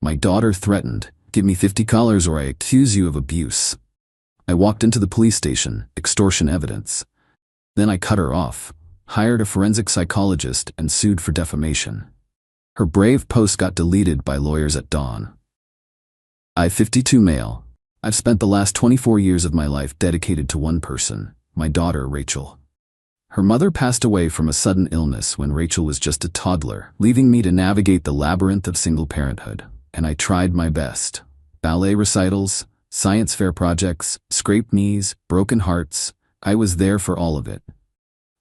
My daughter threatened, "Give me $50 or I accuse you of abuse." I walked into the police station, extortion evidence. Then I cut her off, hired a forensic psychologist, and sued for defamation. Her brave post got deleted by lawyers at dawn. I, 52 male. I've spent the last 24 years of my life dedicated to one person, my daughter, Rachel. Her mother passed away from a sudden illness when Rachel was just a toddler, leaving me to navigate the labyrinth of single parenthood. And I tried my best. Ballet recitals, science fair projects, scraped knees, broken hearts. I was there for all of it.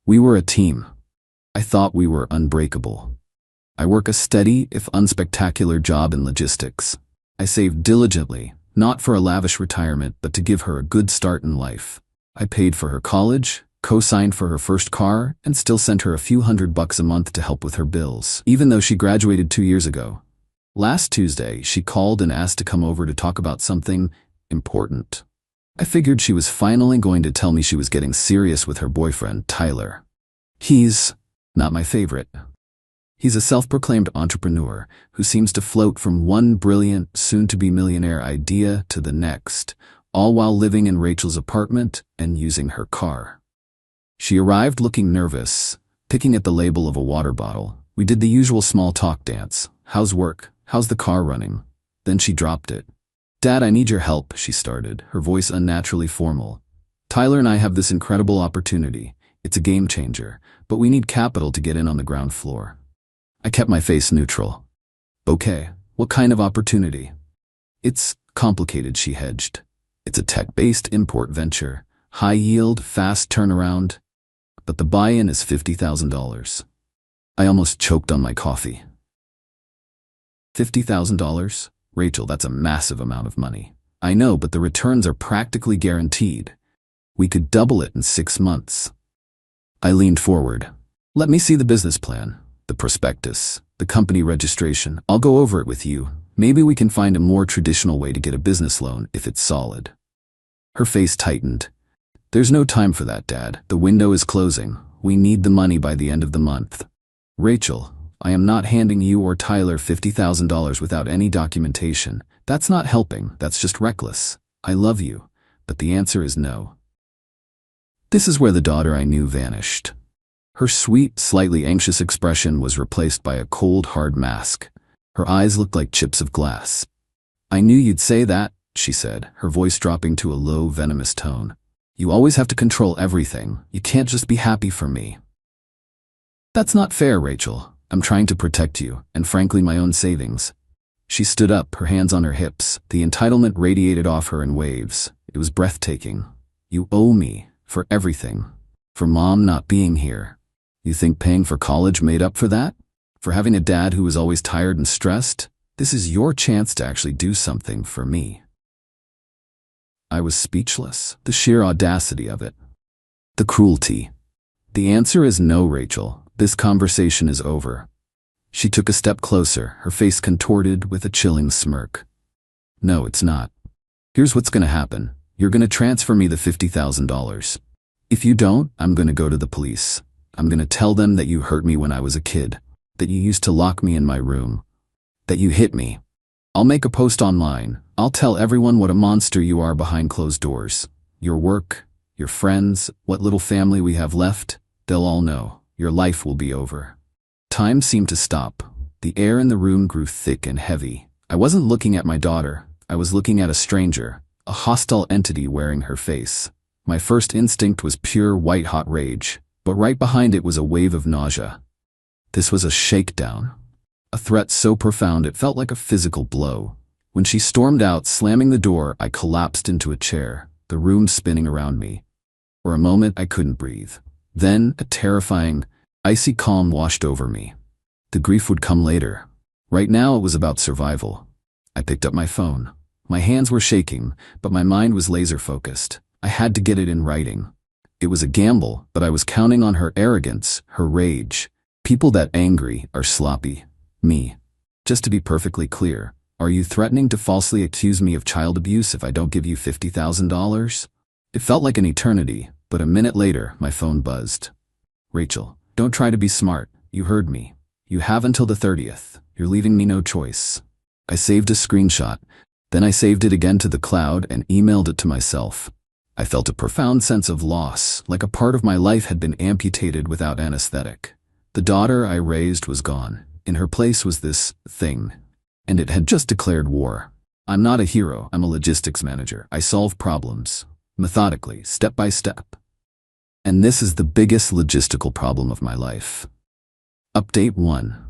We were a team. I thought we were unbreakable. I work a steady, if unspectacular, job in logistics. I saved diligently, not for a lavish retirement, but to give her a good start in life. I paid for her college, co-signed for her first car, and still sent her a few $100 a month to help with her bills, even though she graduated 2 years ago. Last Tuesday, she called and asked to come over to talk about something important. I figured she was finally going to tell me she was getting serious with her boyfriend, Tyler. He's not my favorite. He's a self-proclaimed entrepreneur who seems to float from one brilliant, soon-to-be millionaire idea to the next, all while living in Rachel's apartment and using her car. She arrived looking nervous, picking at the label of a water bottle. We did the usual small talk dance. "How's work? How's the car running?" Then she dropped it. "Dad, I need your help," she started, her voice unnaturally formal. "Tyler and I have this incredible opportunity. It's a game changer, but we need capital to get in on the ground floor." I kept my face neutral. "Okay, what kind of opportunity?" "It's complicated," she hedged. "It's a tech-based import venture. High yield, fast turnaround. But the buy-in is $50,000. I almost choked on my coffee. $50,000? Rachel, that's a massive amount of money. I know, but the returns are practically guaranteed. We could double it in 6 months. I leaned forward. "Let me see the business plan, the prospectus, the company registration. I'll go over it with you. Maybe we can find a more traditional way to get a business loan if it's solid." Her face tightened. "There's no time for that, Dad. The window is closing. We need the money by the end of the month." "Rachel, I am not handing you or Tyler $50,000 without any documentation. That's not helping. That's just reckless. I love you, but the answer is no." This is where the daughter I knew vanished. Her sweet, slightly anxious expression was replaced by a cold, hard mask. Her eyes looked like chips of glass. "I knew you'd say that," she said, her voice dropping to a low, venomous tone. "You always have to control everything. You can't just be happy for me." "That's not fair, Rachel. I'm trying to protect you, and frankly my own savings." She stood up, her hands on her hips. The entitlement radiated off her in waves. It was breathtaking. "You owe me, for everything. For Mom not being here. You think paying for college made up for that? For having a dad who was always tired and stressed? This is your chance to actually do something for me." I was speechless. The sheer audacity of it. The cruelty. "The answer is no, Rachel. This conversation is over." She took a step closer, her face contorted with a chilling smirk. "No, it's not. Here's what's gonna happen. You're gonna transfer me the $50,000. If you don't, I'm gonna go to the police. I'm gonna tell them that you hurt me when I was a kid, that you used to lock me in my room, that you hit me. I'll make a post online. I'll tell everyone what a monster you are behind closed doors. Your work, your friends, what little family we have left, they'll all know. Your life will be over." Time seemed to stop. The air in the room grew thick and heavy. I wasn't looking at my daughter. I was looking at a stranger, a hostile entity wearing her face. My first instinct was pure white-hot rage, but right behind it was a wave of nausea. This was a shakedown. A threat so profound it felt like a physical blow. When she stormed out, slamming the door, I collapsed into a chair, the room spinning around me. For a moment, I couldn't breathe. Then, a terrifying, icy calm washed over me. The grief would come later. Right now, it was about survival. I picked up my phone. My hands were shaking, but my mind was laser-focused. I had to get it in writing. It was a gamble, but I was counting on her arrogance, her rage. People that angry are sloppy. Me. Just to be perfectly clear, are you threatening to falsely accuse me of child abuse if I don't give you $50,000? It felt like an eternity, but a minute later, my phone buzzed. "Rachel, don't try to be smart. You heard me. You have until the 30th. You're leaving me no choice." I saved a screenshot. Then I saved it again to the cloud and emailed it to myself. I felt a profound sense of loss, like a part of my life had been amputated without anesthetic. The daughter I raised was gone. In her place was this thing, and it had just declared war. I'm not a hero, I'm a logistics manager. I solve problems, methodically, step by step. And this is the biggest logistical problem of my life. Update 1.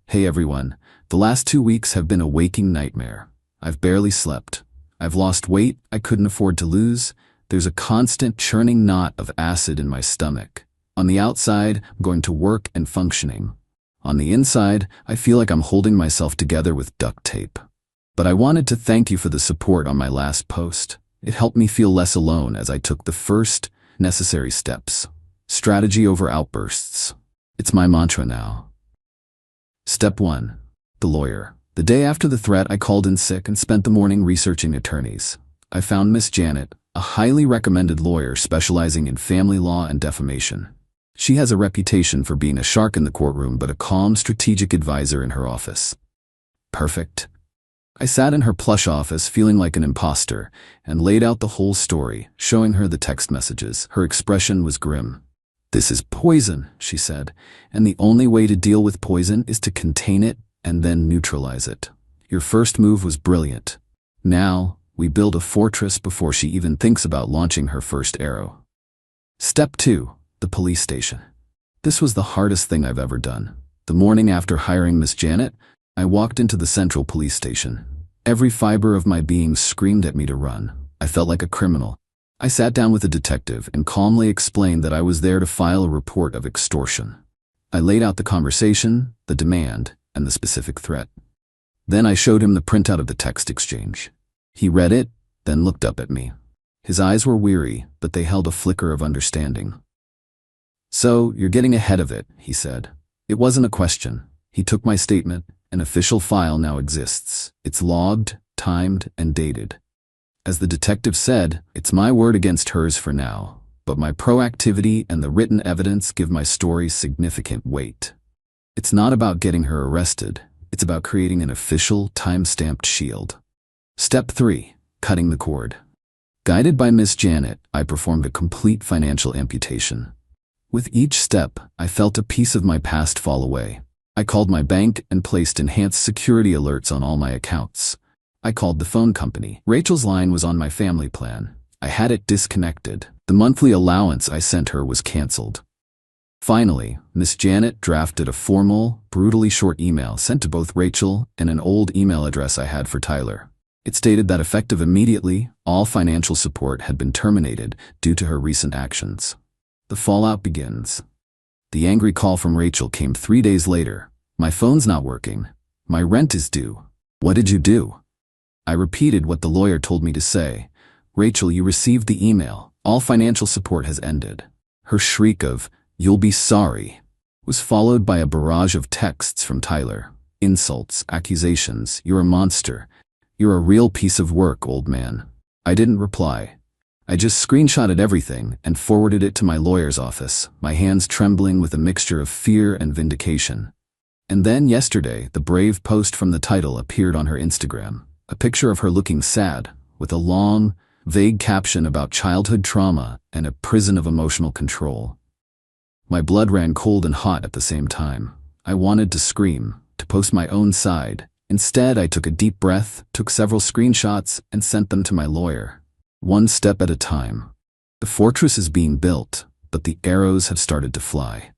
Hey everyone, the last 2 weeks have been a waking nightmare. I've barely slept. I've lost weight I couldn't afford to lose. There's a constant churning knot of acid in my stomach. On the outside, I'm going to work and functioning. On the inside, I feel like I'm holding myself together with duct tape. But I wanted to thank you for the support on my last post. It helped me feel less alone as I took the first necessary steps. Strategy over outbursts. It's my mantra now. Step 1. The lawyer. The day after the threat, I called in sick and spent the morning researching attorneys. I found Miss Janet, a highly recommended lawyer specializing in family law and defamation. She has a reputation for being a shark in the courtroom but a calm, strategic advisor in her office. Perfect. I sat in her plush office feeling like an imposter and laid out the whole story, showing her the text messages. Her expression was grim. "This is poison," she said, "and the only way to deal with poison is to contain it and then neutralize it. Your first move was brilliant. Now, we build a fortress before she even thinks about launching her first arrow." Step 2. The police station. This was the hardest thing I've ever done. The morning after hiring Miss Janet, I walked into the central police station. Every fiber of my being screamed at me to run. I felt like a criminal. I sat down with a detective and calmly explained that I was there to file a report of extortion. I laid out the conversation, the demand, and the specific threat. Then I showed him the printout of the text exchange. He read it, then looked up at me. His eyes were weary, but they held a flicker of understanding. "So, you're getting ahead of it," he said. It wasn't a question. He took my statement. An official file now exists. It's logged, timed, and dated. As the detective said, it's my word against hers for now, but my proactivity and the written evidence give my story significant weight. It's not about getting her arrested. It's about creating an official, time-stamped shield. Step 3. Cutting the cord. Guided by Miss Janet, I performed a complete financial amputation. With each step, I felt a piece of my past fall away. I called my bank and placed enhanced security alerts on all my accounts. I called the phone company. Rachel's line was on my family plan. I had it disconnected. The monthly allowance I sent her was canceled. Finally, Miss Janet drafted a formal, brutally short email sent to both Rachel and an old email address I had for Tyler. It stated that effective immediately, all financial support had been terminated due to her recent actions. The fallout begins. The angry call from Rachel came 3 days later. "My phone's not working. My rent is due. What did you do?" I repeated what the lawyer told me to say. "Rachel, you received the email. All financial support has ended." Her shriek of, "You'll be sorry," was followed by a barrage of texts from Tyler. Insults, accusations, "You're a monster. You're a real piece of work, old man." I didn't reply. I just screenshotted everything and forwarded it to my lawyer's office, my hands trembling with a mixture of fear and vindication. And then yesterday, the brave post from the title appeared on her Instagram, a picture of her looking sad, with a long, vague caption about childhood trauma and a prison of emotional control. My blood ran cold and hot at the same time. I wanted to scream, to post my own side. Instead, I took a deep breath, took several screenshots, and sent them to my lawyer. One step at a time. The fortress is being built, but the arrows have started to fly.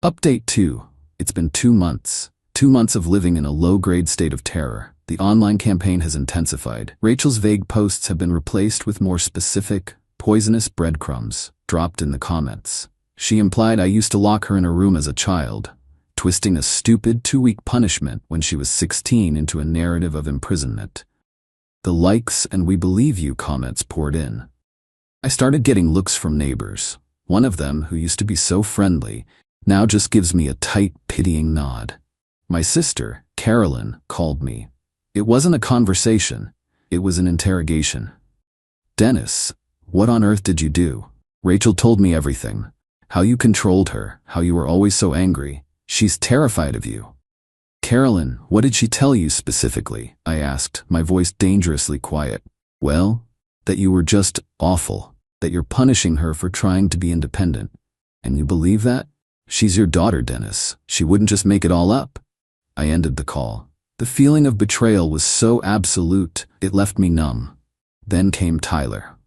Update 2. It's been 2 months. 2 months of living in a low-grade state of terror. The online campaign has intensified. Rachel's vague posts have been replaced with more specific, poisonous breadcrumbs dropped in the comments. She implied I used to lock her in a room as a child, twisting a stupid 2-week punishment when she was 16 into a narrative of imprisonment. The likes and "we believe you" comments poured in. I started getting looks from neighbors. One of them, who used to be so friendly, now just gives me a tight, pitying nod. My sister, Carolyn, called me. It wasn't a conversation. It was an interrogation. "Dennis, what on earth did you do?" Rachel told me everything. How you controlled her, how you were always so angry. She's terrified of you. Carolyn, what did she tell you specifically? I asked, my voice dangerously quiet. Well, that you were just awful, that you're punishing her for trying to be independent. And you believe that? She's your daughter, Dennis. She wouldn't just make it all up. I ended the call. The feeling of betrayal was so absolute, it left me numb. Then came Tyler.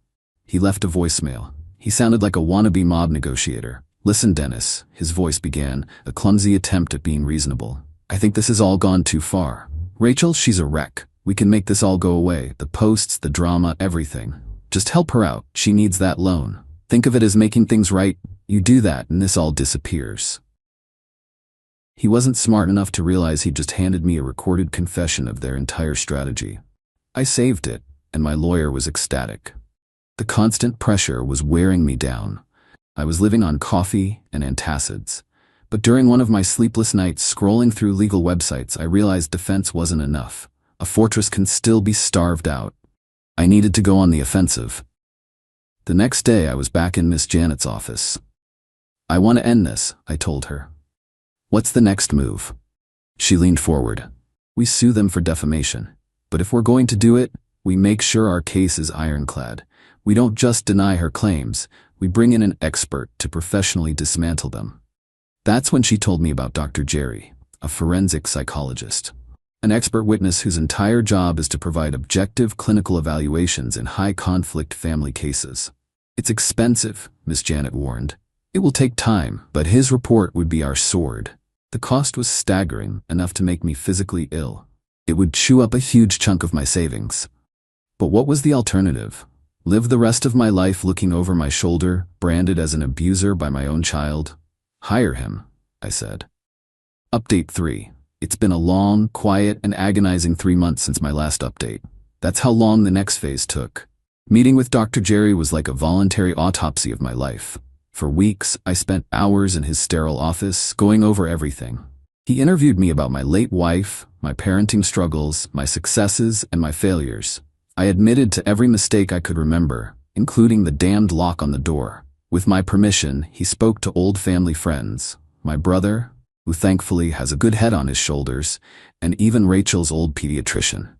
He left a voicemail. He sounded like a wannabe mob negotiator. Listen, Dennis, his voice began, a clumsy attempt at being reasonable. I think this has all gone too far. Rachel, she's a wreck. We can make this all go away. The posts, the drama, everything. Just help her out. She needs that loan. Think of it as making things right. You do that and this all disappears. He wasn't smart enough to realize he'd just handed me a recorded confession of their entire strategy. I saved it, and my lawyer was ecstatic. The constant pressure was wearing me down. I was living on coffee and antacids. But during one of my sleepless nights scrolling through legal websites, I realized defense wasn't enough. A fortress can still be starved out. I needed to go on the offensive. The next day, I was back in Miss Janet's office. I want to end this, I told her. What's the next move? She leaned forward. We sue them for defamation. But if we're going to do it, we make sure our case is ironclad. We don't just deny her claims, we bring in an expert to professionally dismantle them. That's when she told me about Dr. Jerry, a forensic psychologist. An expert witness whose entire job is to provide objective clinical evaluations in high-conflict family cases. It's expensive, Miss Janet warned. It will take time, but his report would be our sword. The cost was staggering, enough to make me physically ill. It would chew up a huge chunk of my savings. But what was the alternative? Live the rest of my life looking over my shoulder, branded as an abuser by my own child? Hire him, I said. Update 3. It's been a long, quiet, and agonizing 3 months since my last update. That's how long the next phase took. Meeting with Dr. Jerry was like a voluntary autopsy of my life. For weeks, I spent hours in his sterile office, going over everything. He interviewed me about my late wife, my parenting struggles, my successes, and my failures. I admitted to every mistake I could remember, including the damned lock on the door. With my permission, he spoke to old family friends, my brother, who thankfully has a good head on his shoulders, and even Rachel's old pediatrician.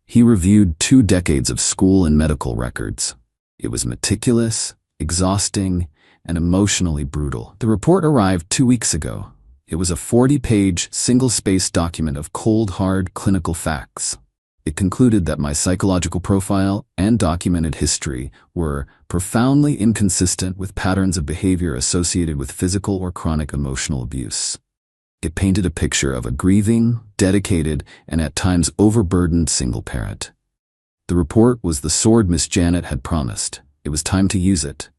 He reviewed 2 decades of school and medical records. It was meticulous, exhausting, and emotionally brutal. The report arrived 2 weeks ago. It was a 40-page, single-spaced document of cold, hard clinical facts. It concluded that my psychological profile and documented history were profoundly inconsistent with patterns of behavior associated with physical or chronic emotional abuse. It painted a picture of a grieving, dedicated, and at times overburdened single parent. The report was the sword Miss Janet had promised. It was time to use it.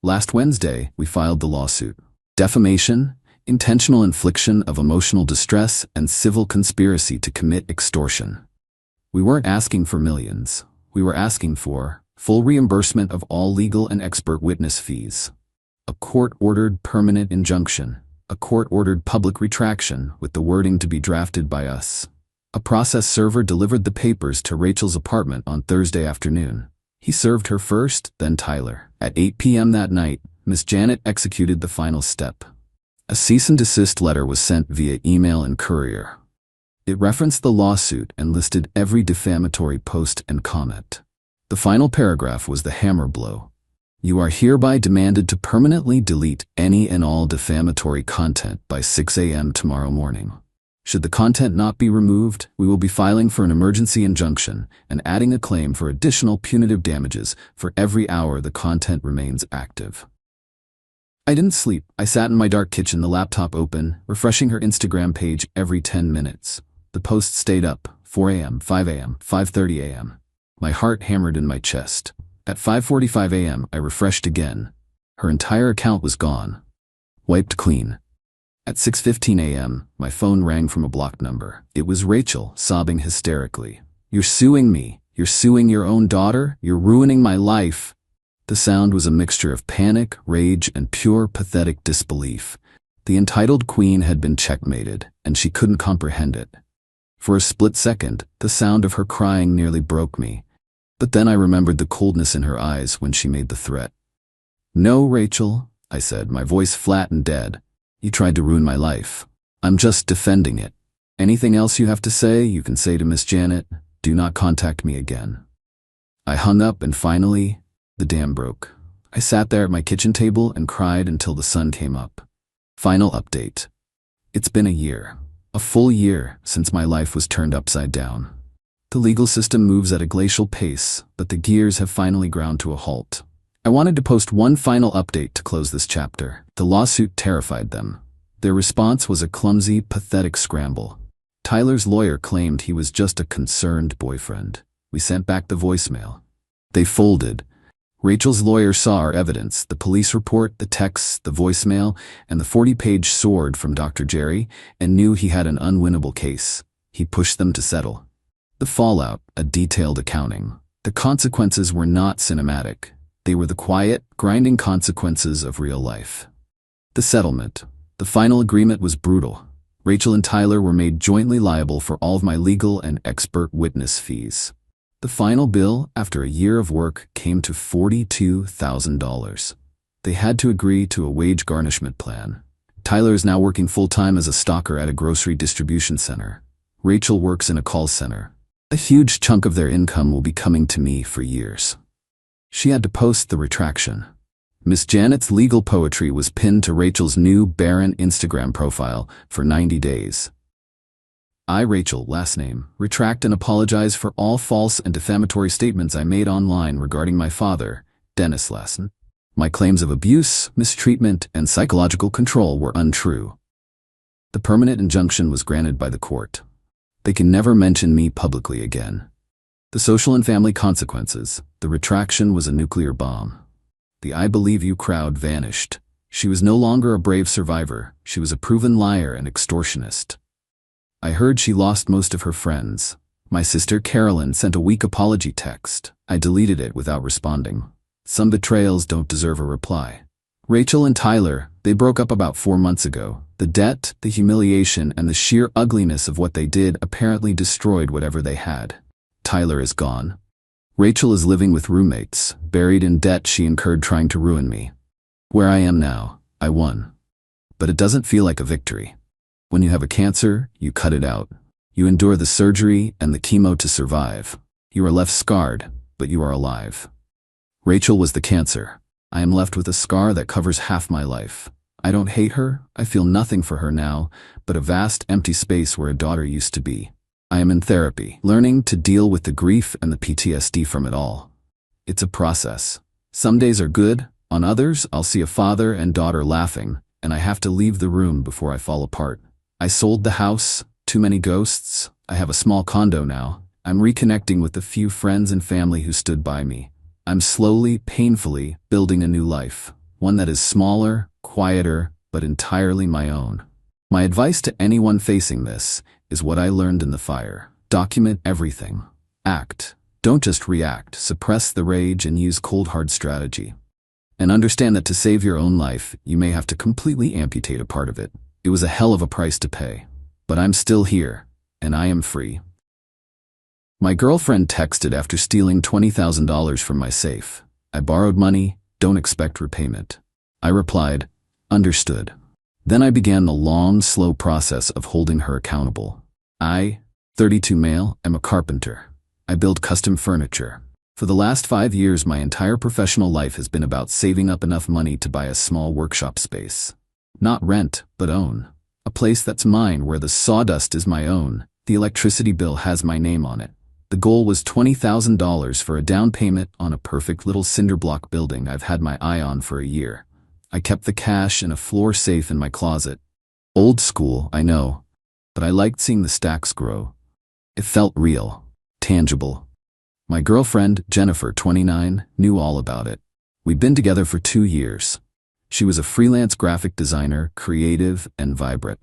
Last Wednesday, we filed the lawsuit. Defamation, intentional infliction of emotional distress, and civil conspiracy to commit extortion. We weren't asking for millions. We were asking for full reimbursement of all legal and expert witness fees, a court-ordered permanent injunction, a court-ordered public retraction with the wording to be drafted by us. A process server delivered the papers to Rachel's apartment on Thursday afternoon. He served her first, then Tyler. At 8 p.m. that night, Miss Janet executed the final step. A cease and desist letter was sent via email and courier. It referenced the lawsuit and listed every defamatory post and comment. The final paragraph was the hammer blow. You are hereby demanded to permanently delete any and all defamatory content by 6 a.m. tomorrow morning. Should the content not be removed, we will be filing for an emergency injunction and adding a claim for additional punitive damages for every hour the content remains active. I didn't sleep. I sat in my dark kitchen, the laptop open, refreshing her Instagram page every 10 minutes. The posts stayed up, 4 a.m., 5 a.m., 5:30 a.m. My heart hammered in my chest. At 5:45 a.m., I refreshed again. Her entire account was gone. Wiped clean. At 6:15 a.m., my phone rang from a blocked number. It was Rachel, sobbing hysterically. You're suing me. You're suing your own daughter. You're ruining my life. The sound was a mixture of panic, rage, and pure, pathetic disbelief. The entitled queen had been checkmated, and she couldn't comprehend it. For a split second, the sound of her crying nearly broke me. But then I remembered the coldness in her eyes when she made the threat. No, Rachel, I said, my voice flat and dead. You tried to ruin my life. I'm just defending it. Anything else you have to say, you can say to Miss Janet. Do not contact me again. I hung up and finally, the dam broke. I sat there at my kitchen table and cried until the sun came up. Final update. It's been a year. A full year since my life was turned upside down. The legal system moves at a glacial pace, but the gears have finally ground to a halt. I wanted to post one final update to close this chapter. The lawsuit terrified them. Their response was a clumsy, pathetic scramble. Tyler's lawyer claimed he was just a concerned boyfriend. We sent back the voicemail. They folded. Rachel's lawyer saw our evidence, the police report, the texts, the voicemail, and the 40-page sword from Dr. Jerry, and knew he had an unwinnable case. He pushed them to settle. The fallout, a detailed accounting. The consequences were not cinematic. They were the quiet, grinding consequences of real life. The settlement. The final agreement was brutal. Rachel and Tyler were made jointly liable for all of my legal and expert witness fees. The final bill, after a year of work, came to $42,000. They had to agree to a wage garnishment plan. Tyler is now working full-time as a stocker at a grocery distribution center. Rachel works in a call center. A huge chunk of their income will be coming to me for years. She had to post the retraction. Miss Janet's legal poetry was pinned to Rachel's new barren Instagram profile for 90 days. I, Rachel, last name, retract and apologize for all false and defamatory statements I made online regarding my father, Dennis Lassen. My claims of abuse, mistreatment, and psychological control were untrue. The permanent injunction was granted by the court. They can never mention me publicly again. The social and family consequences. The retraction was a nuclear bomb. The I believe you crowd vanished. She was no longer a brave survivor. She was a proven liar and extortionist. I heard she lost most of her friends. My sister Carolyn sent a weak apology text. I deleted it without responding. Some betrayals don't deserve a reply. Rachel and Tyler, they broke up about 4 months ago. The debt, the humiliation, and the sheer ugliness of what they did apparently destroyed whatever they had. Tyler is gone. Rachel is living with roommates, buried in debt she incurred trying to ruin me. Where I am now, I won. But it doesn't feel like a victory. When you have a cancer, you cut it out. You endure the surgery and the chemo to survive. You are left scarred, but you are alive. Rachel was the cancer. I am left with a scar that covers half my life. I don't hate her, I feel nothing for her now, but a vast empty space where a daughter used to be. I am in therapy, learning to deal with the grief and the PTSD from it all. It's a process. Some days are good, on others I'll see a father and daughter laughing, and I have to leave the room before I fall apart. I sold the house, too many ghosts. I have a small condo now. I'm reconnecting with the few friends and family who stood by me. I'm slowly, painfully building a new life, one that is smaller, quieter, but entirely my own. My advice to anyone facing this is what I learned in the fire. Document everything. Act. Don't just react. Suppress the rage and use cold hard strategy. And understand that to save your own life, you may have to completely amputate a part of it. It was a hell of a price to pay. But I'm still here, and I am free. My girlfriend texted after stealing $20,000 from my safe. I borrowed money, don't expect repayment. I replied, understood. Then I began the long, slow process of holding her accountable. I, 32 male, am a carpenter. I build custom furniture. For the last 5 years, my entire professional life has been about saving up enough money to buy a small workshop space. Not rent, but own. A place that's mine where the sawdust is my own. The electricity bill has my name on it. The goal was $20,000 for a down payment on a perfect little cinder block building I've had my eye on for a year. I kept the cash in a floor safe in my closet. Old school, I know, but I liked seeing the stacks grow. It felt real, tangible. My girlfriend, Jennifer, 29, knew all about it. We'd been together for 2 years. She was a freelance graphic designer, creative and vibrant.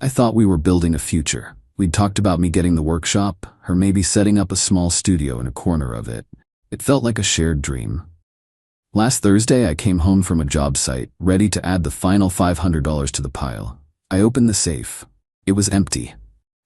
I thought we were building a future. We'd talked about me getting the workshop, her maybe setting up a small studio in a corner of it. It felt like a shared dream. Last Thursday, I came home from a job site, ready to add the final $500 to the pile. I opened the safe. It was empty.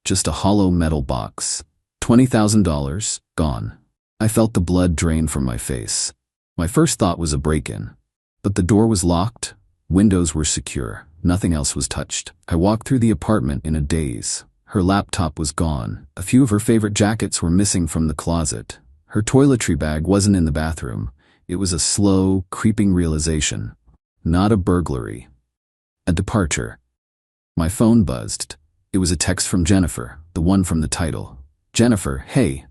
Just a hollow metal box. $20,000, gone. I felt the blood drain from my face. My first thought was a break-in. But the door was locked, windows were secure, nothing else was touched. I walked through the apartment in a daze. Her laptop was gone. A few of her favorite jackets were missing from the closet. Her toiletry bag wasn't in the bathroom. It was a slow, creeping realization. Not a burglary. A departure. My phone buzzed. It was a text from Jennifer, the one from the title. Jennifer, hey.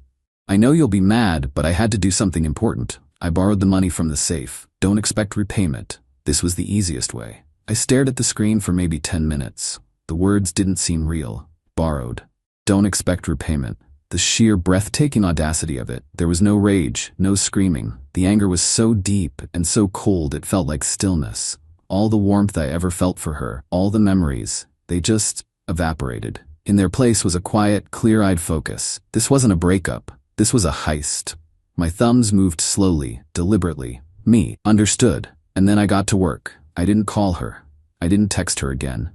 I know you'll be mad, but I had to do something important. I borrowed the money from the safe. Don't expect repayment. This was the easiest way. I stared at the screen for maybe 10 minutes. The words didn't seem real. Borrowed. Don't expect repayment. The sheer breathtaking audacity of it. There was no rage, no screaming. The anger was so deep and so cold it felt like stillness. All the warmth I ever felt for her, all the memories, they just evaporated. In their place was a quiet, clear-eyed focus. This wasn't a breakup. This was a heist. My thumbs moved slowly, deliberately. Me, understood. And then I got to work. I didn't call her. I didn't text her again.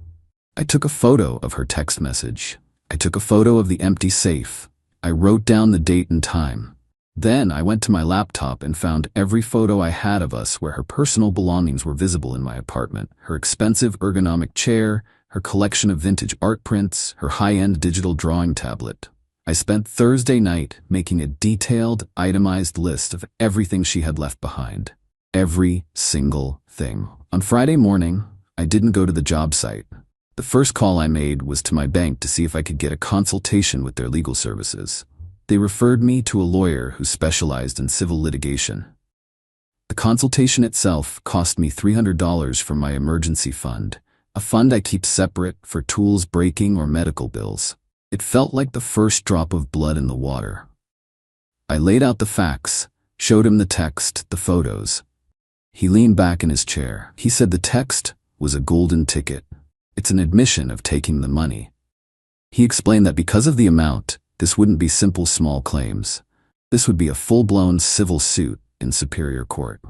I took a photo of her text message. I took a photo of the empty safe. I wrote down the date and time. Then I went to my laptop and found every photo I had of us where her personal belongings were visible in my apartment. Her expensive ergonomic chair, her collection of vintage art prints, her high-end digital drawing tablet. I spent Thursday night making a detailed, itemized list of everything she had left behind. Every single thing. On Friday morning, I didn't go to the job site. The first call I made was to my bank to see if I could get a consultation with their legal services. They referred me to a lawyer who specialized in civil litigation. The consultation itself cost me $300 from my emergency fund, a fund I keep separate for tools breaking or medical bills. It felt like the first drop of blood in the water. I laid out the facts, showed him the text, the photos. He leaned back in his chair. He said the text was a golden ticket. It's an admission of taking the money. He explained that because of the amount, this wouldn't be simple small claims. This would be a full-blown civil suit in Superior Court.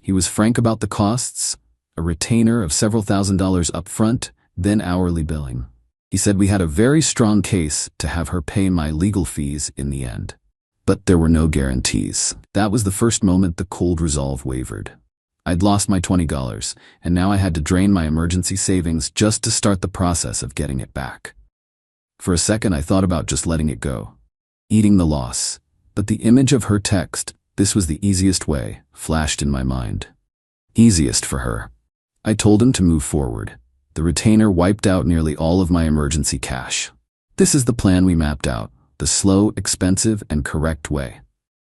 He was frank about the costs, a retainer of several $1,000s up front, then hourly billing. He said we had a very strong case to have her pay my legal fees in the end. But there were no guarantees. That was the first moment the cold resolve wavered. I'd lost my $20, and now I had to drain my emergency savings just to start the process of getting it back. For a second I thought about just letting it go, eating the loss. But the image of her text, this was the easiest way, flashed in my mind. Easiest for her. I told him to move forward. The retainer wiped out nearly all of my emergency cash. This is the plan we mapped out, the slow, expensive, and correct way.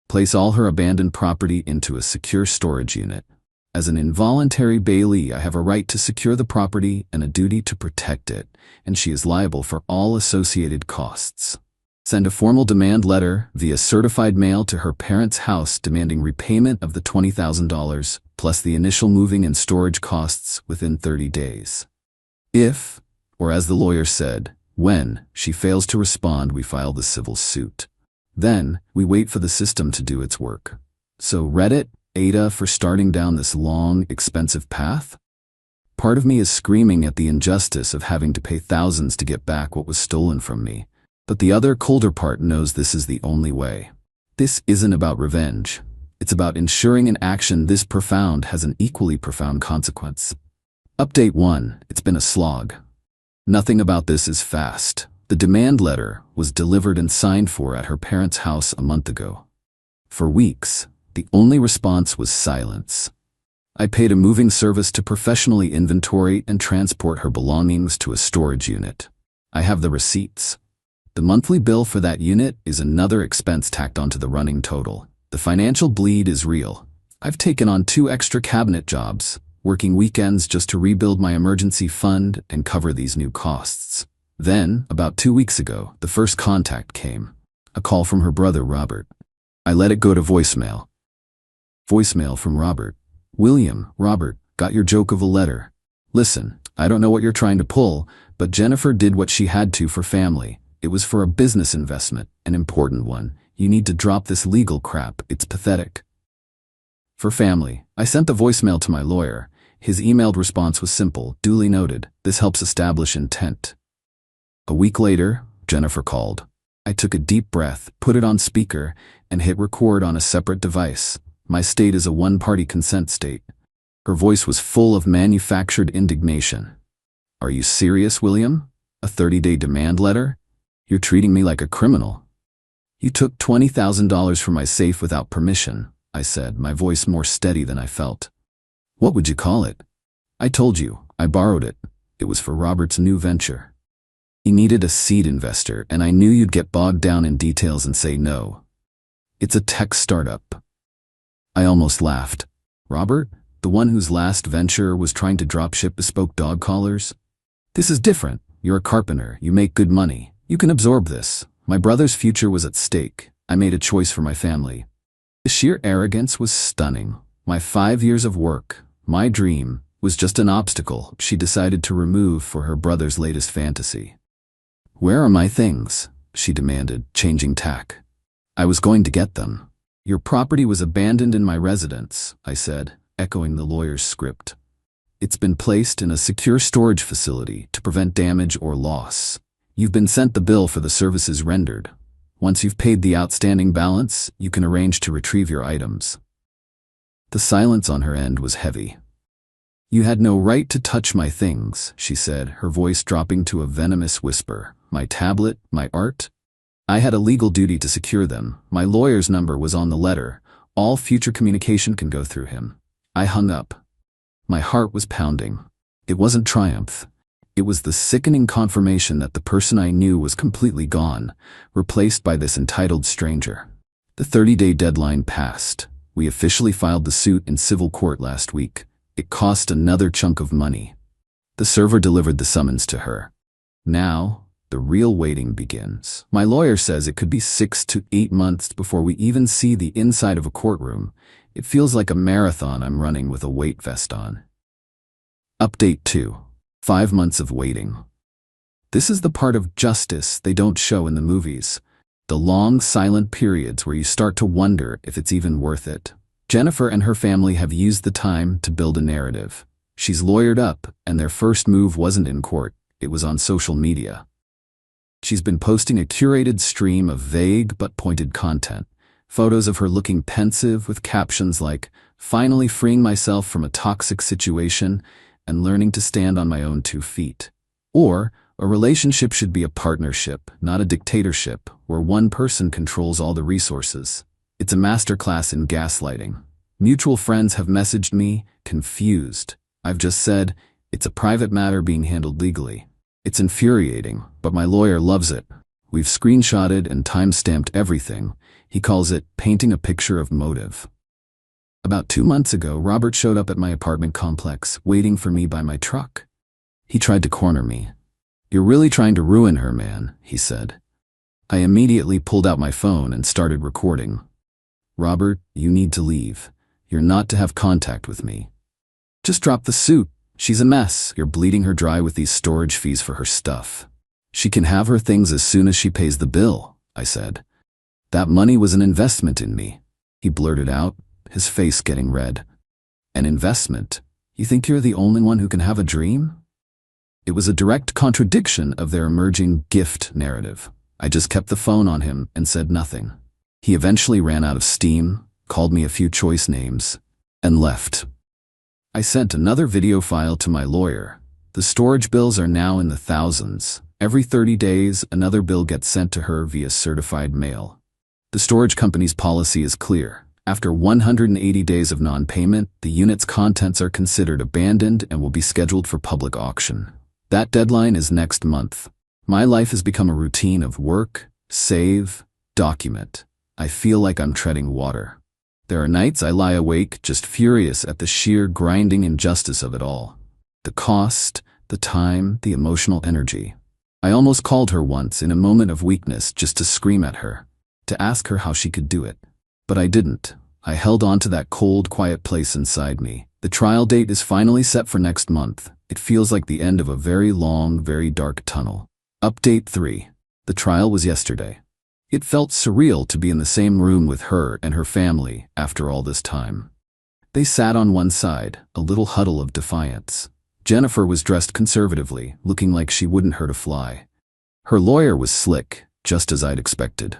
Place all her abandoned property into a secure storage unit. As an involuntary bailee, I have a right to secure the property and a duty to protect it, and she is liable for all associated costs. Send a formal demand letter via certified mail to her parents' house demanding repayment of the $20,000 plus the initial moving and storage costs within 30 days. If, or as the lawyer said, when, she fails to respond, we file the civil suit. Then, we wait for the system to do its work. So Reddit, Ada for starting down this long, expensive path? Part of me is screaming at the injustice of having to pay thousands to get back what was stolen from me. But the other, colder part knows this is the only way. This isn't about revenge. It's about ensuring an action this profound has an equally profound consequence. Update 1. It's been a slog. Nothing about this is fast. The demand letter was delivered and signed for at her parents' house a month ago. For weeks, the only response was silence. I paid a moving service to professionally inventory and transport her belongings to a storage unit. I have the receipts. The monthly bill for that unit is another expense tacked onto the running total. The financial bleed is real. I've taken on 2 extra cabinet jobs, working weekends just to rebuild my emergency fund and cover these new costs. Then, about 2 weeks ago, the first contact came. A call from her brother, Robert. I let it go to voicemail. Voicemail from Robert. William, Robert, got your joke of a letter. Listen, I don't know what you're trying to pull, but Jennifer did what she had to for family. It was for a business investment, an important one. You need to drop this legal crap, it's pathetic. For family, I sent the voicemail to my lawyer. His emailed response was simple, duly noted. This helps establish intent. A week later, Jennifer called. I took a deep breath, put it on speaker, and hit record on a separate device. My state is a one-party consent state. Her voice was full of manufactured indignation. Are you serious, William? A 30-day demand letter? You're treating me like a criminal. You took $20,000 from my safe without permission, I said, my voice more steady than I felt. What would you call it? I told you, I borrowed it. It was for Robert's new venture. He needed a seed investor, and I knew you'd get bogged down in details and say no. It's a tech startup. I almost laughed. Robert? The one whose last venture was trying to dropship bespoke dog collars? This is different. You're a carpenter. You make good money. You can absorb this. My brother's future was at stake. I made a choice for my family. The sheer arrogance was stunning. My 5 years of work, my dream, was just an obstacle she decided to remove for her brother's latest fantasy. Where are my things? She demanded, changing tack. I was going to get them. Your property was abandoned in my residence, I said, echoing the lawyer's script. It's been placed in a secure storage facility to prevent damage or loss. You've been sent the bill for the services rendered. Once you've paid the outstanding balance, you can arrange to retrieve your items. The silence on her end was heavy. You had no right to touch my things, she said, her voice dropping to a venomous whisper. My tablet, my art? I had a legal duty to secure them. My lawyer's number was on the letter. All future communication can go through him. I hung up. My heart was pounding. It wasn't triumph. It was the sickening confirmation that the person I knew was completely gone, replaced by this entitled stranger. The 30-day deadline passed. We officially filed the suit in civil court last week. It cost another chunk of money. The server delivered the summons to her. Now, the real waiting begins. My lawyer says it could be 6 to 8 months before we even see the inside of a courtroom. It feels like a marathon I'm running with a weight vest on. Update 2. 5 months of waiting. This is the part of justice they don't show in the movies. The long, silent periods where you start to wonder if it's even worth it. Jennifer and her family have used the time to build a narrative. She's lawyered up, and their first move wasn't in court. It was on social media. She's been posting a curated stream of vague but pointed content. Photos of her looking pensive with captions like, finally freeing myself from a toxic situation and learning to stand on my own 2 feet. Or, a relationship should be a partnership, not a dictatorship, where one person controls all the resources. It's a masterclass in gaslighting. Mutual friends have messaged me, confused. I've just said, it's a private matter being handled legally. It's infuriating, but my lawyer loves it. We've screenshotted and time-stamped everything. He calls it painting a picture of motive. About 2 months ago, Robert showed up at my apartment complex, waiting for me by my truck. He tried to corner me. You're really trying to ruin her, man, he said. I immediately pulled out my phone and started recording. Robert, you need to leave. You're not to have contact with me. Just drop the suit. She's a mess. You're bleeding her dry with these storage fees for her stuff. She can have her things as soon as she pays the bill, I said. That money was an investment in me, he blurted out, his face getting red. An investment? You think you're the only one who can have a dream? It was a direct contradiction of their emerging gift narrative. I just kept the phone on him and said nothing. He eventually ran out of steam, called me a few choice names, and left. I sent another video file to my lawyer. The storage bills are now in the thousands. Every 30 days, another bill gets sent to her via certified mail. The storage company's policy is clear. After 180 days of non-payment, the unit's contents are considered abandoned and will be scheduled for public auction. That deadline is next month. My life has become a routine of work, save, document. I feel like I'm treading water. There are nights I lie awake just furious at the sheer grinding injustice of it all. The cost, the time, the emotional energy. I almost called her once in a moment of weakness just to scream at her, to ask her how she could do it. But I didn't. I held on to that cold, quiet place inside me. The trial date is finally set for next month. It feels like the end of a very long, very dark tunnel. Update 3. The trial was yesterday. It felt surreal to be in the same room with her and her family after all this time. They sat on one side, a little huddle of defiance. Jennifer was dressed conservatively, looking like she wouldn't hurt a fly. Her lawyer was slick, just as I'd expected.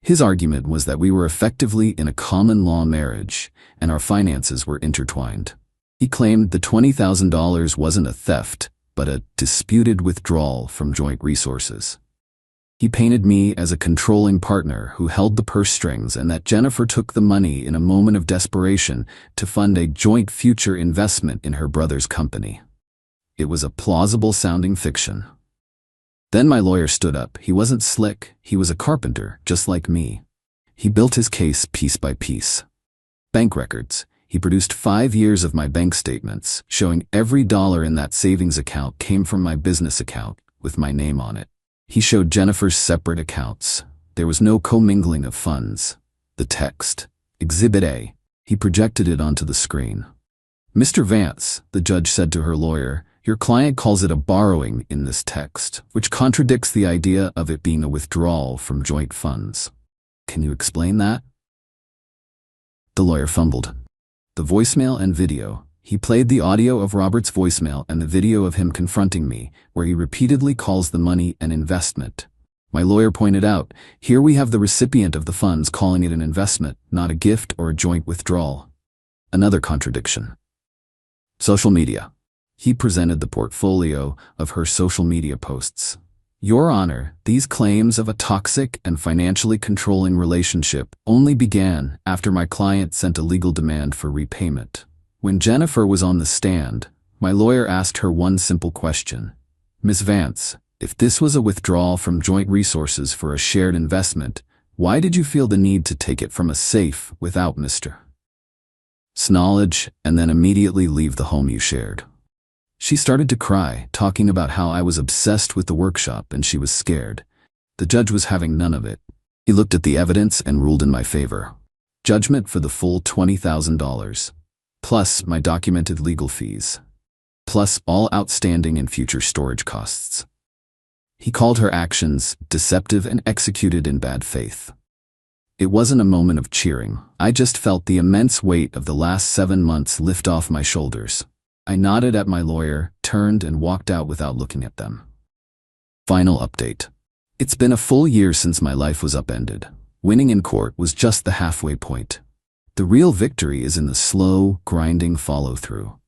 His argument was that we were effectively in a common law marriage, and our finances were intertwined. He claimed the $20,000 wasn't a theft, but a disputed withdrawal from joint resources. He painted me as a controlling partner who held the purse strings and that Jennifer took the money in a moment of desperation to fund a joint future investment in her brother's company. It was a plausible-sounding fiction. Then my lawyer stood up. He wasn't slick, he was a carpenter, just like me. He built his case piece by piece. Bank records. He produced 5 years of my bank statements, showing every dollar in that savings account came from my business account, with my name on it. He showed Jennifer's separate accounts. There was no commingling of funds. The text, Exhibit A, he projected it onto the screen. "Mr. Vance," the judge said to her lawyer, "your client calls it a borrowing in this text, which contradicts the idea of it being a withdrawal from joint funds. Can you explain that?" The lawyer fumbled. The voicemail and video. He played the audio of Robert's voicemail and the video of him confronting me, where he repeatedly calls the money an investment. My lawyer pointed out, here we have the recipient of the funds calling it an investment, not a gift or a joint withdrawal. Another contradiction. Social media. He presented the portfolio of her social media posts. "Your Honor, these claims of a toxic and financially controlling relationship only began after my client sent a legal demand for repayment. When Jennifer was on the stand, my lawyer asked her one simple question. Ms. Vance, if this was a withdrawal from joint resources for a shared investment, why did you feel the need to take it from a safe without Mr. Knowledge and then immediately leave the home you shared?" She started to cry, talking about how I was obsessed with the workshop and she was scared. The judge was having none of it. He looked at the evidence and ruled in my favor. Judgment for the full $20,000. Plus my documented legal fees, plus all outstanding and future storage costs. He called her actions deceptive and executed in bad faith. It wasn't a moment of cheering. I just felt the immense weight of the last 7 months lift off my shoulders. I nodded at my lawyer, turned and walked out without looking at them. Final update. It's been a full year since my life was upended. Winning in court was just the halfway point. The real victory is in the slow, grinding follow-through.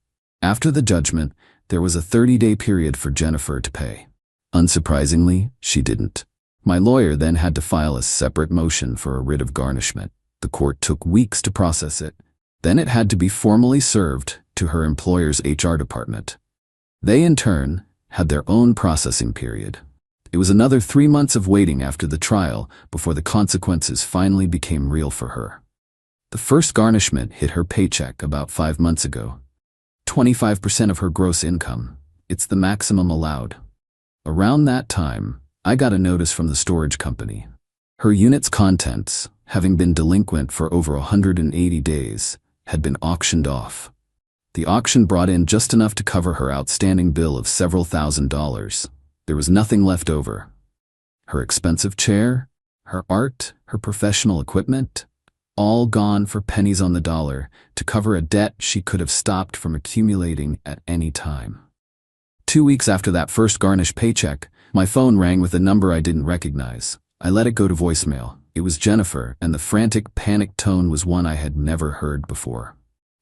After the judgment, there was a 30-day period for Jennifer to pay. Unsurprisingly, she didn't. My lawyer then had to file a separate motion for a writ of garnishment. The court took weeks to process it. Then it had to be formally served to her employer's HR department. They, in turn, had their own processing period. It was another 3 months of waiting after the trial before the consequences finally became real for her. The first garnishment hit her paycheck about 5 months ago. 25% of her gross income. It's the maximum allowed. Around that time, I got a notice from the storage company. Her unit's contents, having been delinquent for over 180 days, had been auctioned off. The auction brought in just enough to cover her outstanding bill of several $1,000s. There was nothing left over. Her expensive chair, her art, her professional equipment, all gone for pennies on the dollar to cover a debt she could have stopped from accumulating at any time. 2 weeks after that first garnished paycheck, my phone rang with a number I didn't recognize. I let it go to voicemail. It was Jennifer, and the frantic, panicked tone was one I had never heard before.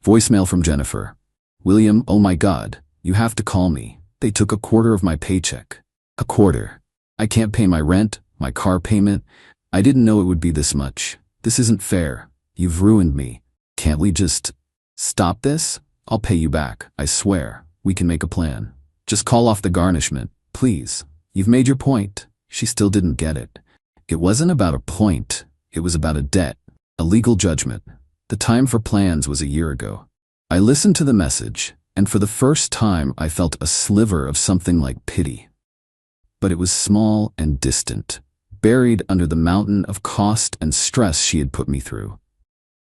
Voicemail from Jennifer. "William, oh my God, you have to call me. They took 1/4 of my paycheck. 1/4. I can't pay my rent, my car payment. I didn't know it would be this much. This isn't fair. You've ruined me. Can't we just stop this? I'll pay you back, I swear. We can make a plan. Just call off the garnishment, please. You've made your point." She still didn't get it. It wasn't about a point. It was about a debt, a legal judgment. The time for plans was a year ago. I listened to the message, and for the first time I felt a sliver of something like pity. But it was small and distant, buried under the mountain of cost and stress she had put me through.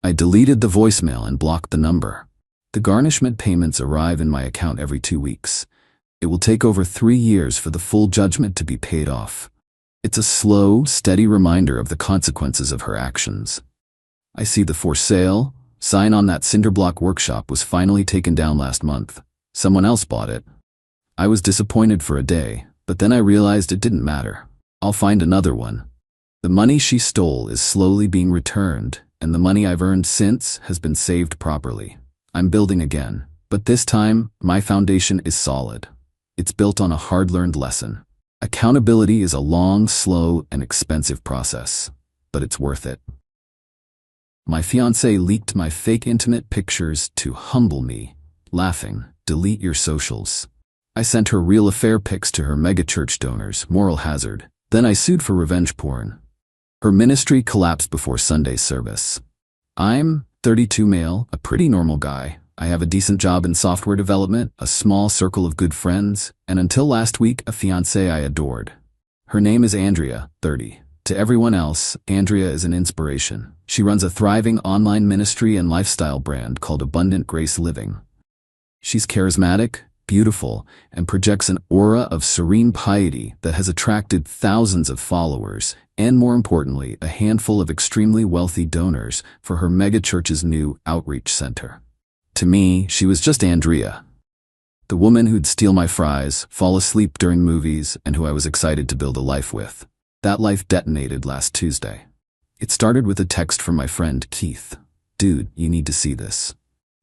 I deleted the voicemail and blocked the number. The garnishment payments arrive in my account every 2 weeks. It will take over 3 years for the full judgment to be paid off. It's a slow, steady reminder of the consequences of her actions. I see the for sale sign on that cinderblock workshop was finally taken down last month. Someone else bought it. I was disappointed for a day, but then I realized it didn't matter. I'll find another one. The money she stole is slowly being returned, and the money I've earned since has been saved properly. I'm building again, but this time, my foundation is solid. It's built on a hard-learned lesson. Accountability is a long, slow, and expensive process, but it's worth it. My fiancé leaked my fake intimate pictures to humble me, laughing, "Delete your socials." I sent her real affair pics to her megachurch donors, moral hazard. Then I sued for revenge porn. Her ministry collapsed before Sunday service. I'm 32 male, a pretty normal guy. I have a decent job in software development, a small circle of good friends, and until last week, a fiancée I adored. Her name is Andrea, 30. To everyone else, Andrea is an inspiration. She runs a thriving online ministry and lifestyle brand called Abundant Grace Living. She's charismatic, beautiful, and projects an aura of serene piety that has attracted thousands of followers, and more importantly, a handful of extremely wealthy donors for her megachurch's new outreach center. To me, she was just Andrea, the woman who'd steal my fries, fall asleep during movies, and who I was excited to build a life with. That life detonated last Tuesday. It started with a text from my friend Keith. "Dude, you need to see this."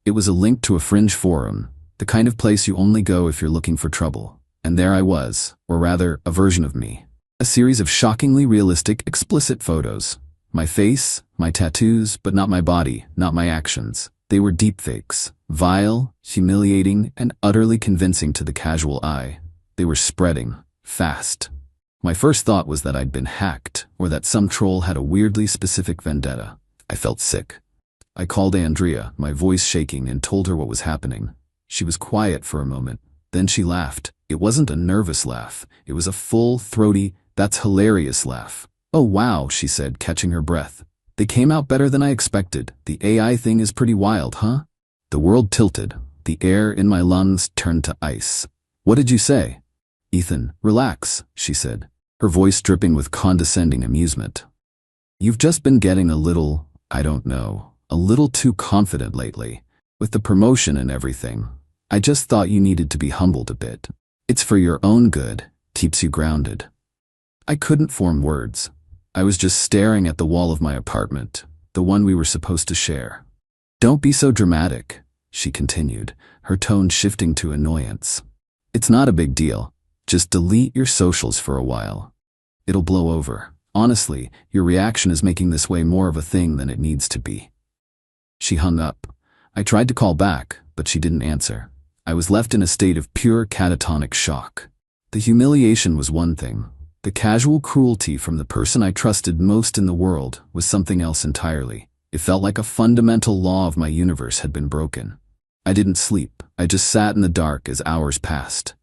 It was a link to a fringe forum, the kind of place you only go if you're looking for trouble. And there I was, or rather, a version of me. A series of shockingly realistic, explicit photos. My face, my tattoos, but not my body, not my actions. They were deepfakes, vile, humiliating, and utterly convincing to the casual eye. They were spreading, fast. My first thought was that I'd been hacked, or that some troll had a weirdly specific vendetta. I felt sick. I called Andrea, my voice shaking, and told her what was happening. She was quiet for a moment. Then she laughed. It wasn't a nervous laugh. It was a full, throaty, "That's hilarious" laugh. "Oh wow," she said, catching her breath. "They came out better than I expected. The AI thing is pretty wild, huh?" The world tilted. The air in my lungs turned to ice. "What did you say?" "Ethan, relax," she said, her voice dripping with condescending amusement. "You've just been getting a little, I don't know, a little too confident lately. With the promotion and everything. I just thought you needed to be humbled a bit. It's for your own good, keeps you grounded." I couldn't form words. I was just staring at the wall of my apartment, the one we were supposed to share. "Don't be so dramatic," she continued, her tone shifting to annoyance. "It's not a big deal. Just delete your socials for a while. It'll blow over. Honestly, your reaction is making this way more of a thing than it needs to be." She hung up. I tried to call back, but she didn't answer. I was left in a state of pure catatonic shock. The humiliation was one thing. The casual cruelty from the person I trusted most in the world was something else entirely. It felt like a fundamental law of my universe had been broken. I didn't sleep. I just sat in the dark as hours passed.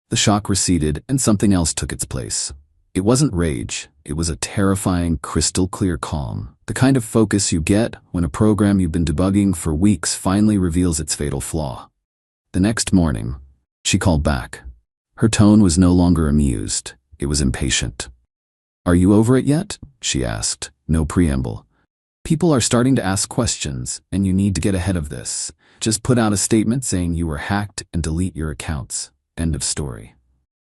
The shock receded and something else took its place. It wasn't rage. It was a terrifying, crystal-clear calm. The kind of focus you get when a program you've been debugging for weeks finally reveals its fatal flaw. The next morning, she called back. Her tone was no longer amused. It was impatient. "Are you over it yet?" she asked, no preamble. "People are starting to ask questions, and you need to get ahead of this. Just put out a statement saying you were hacked and delete your accounts. End of story."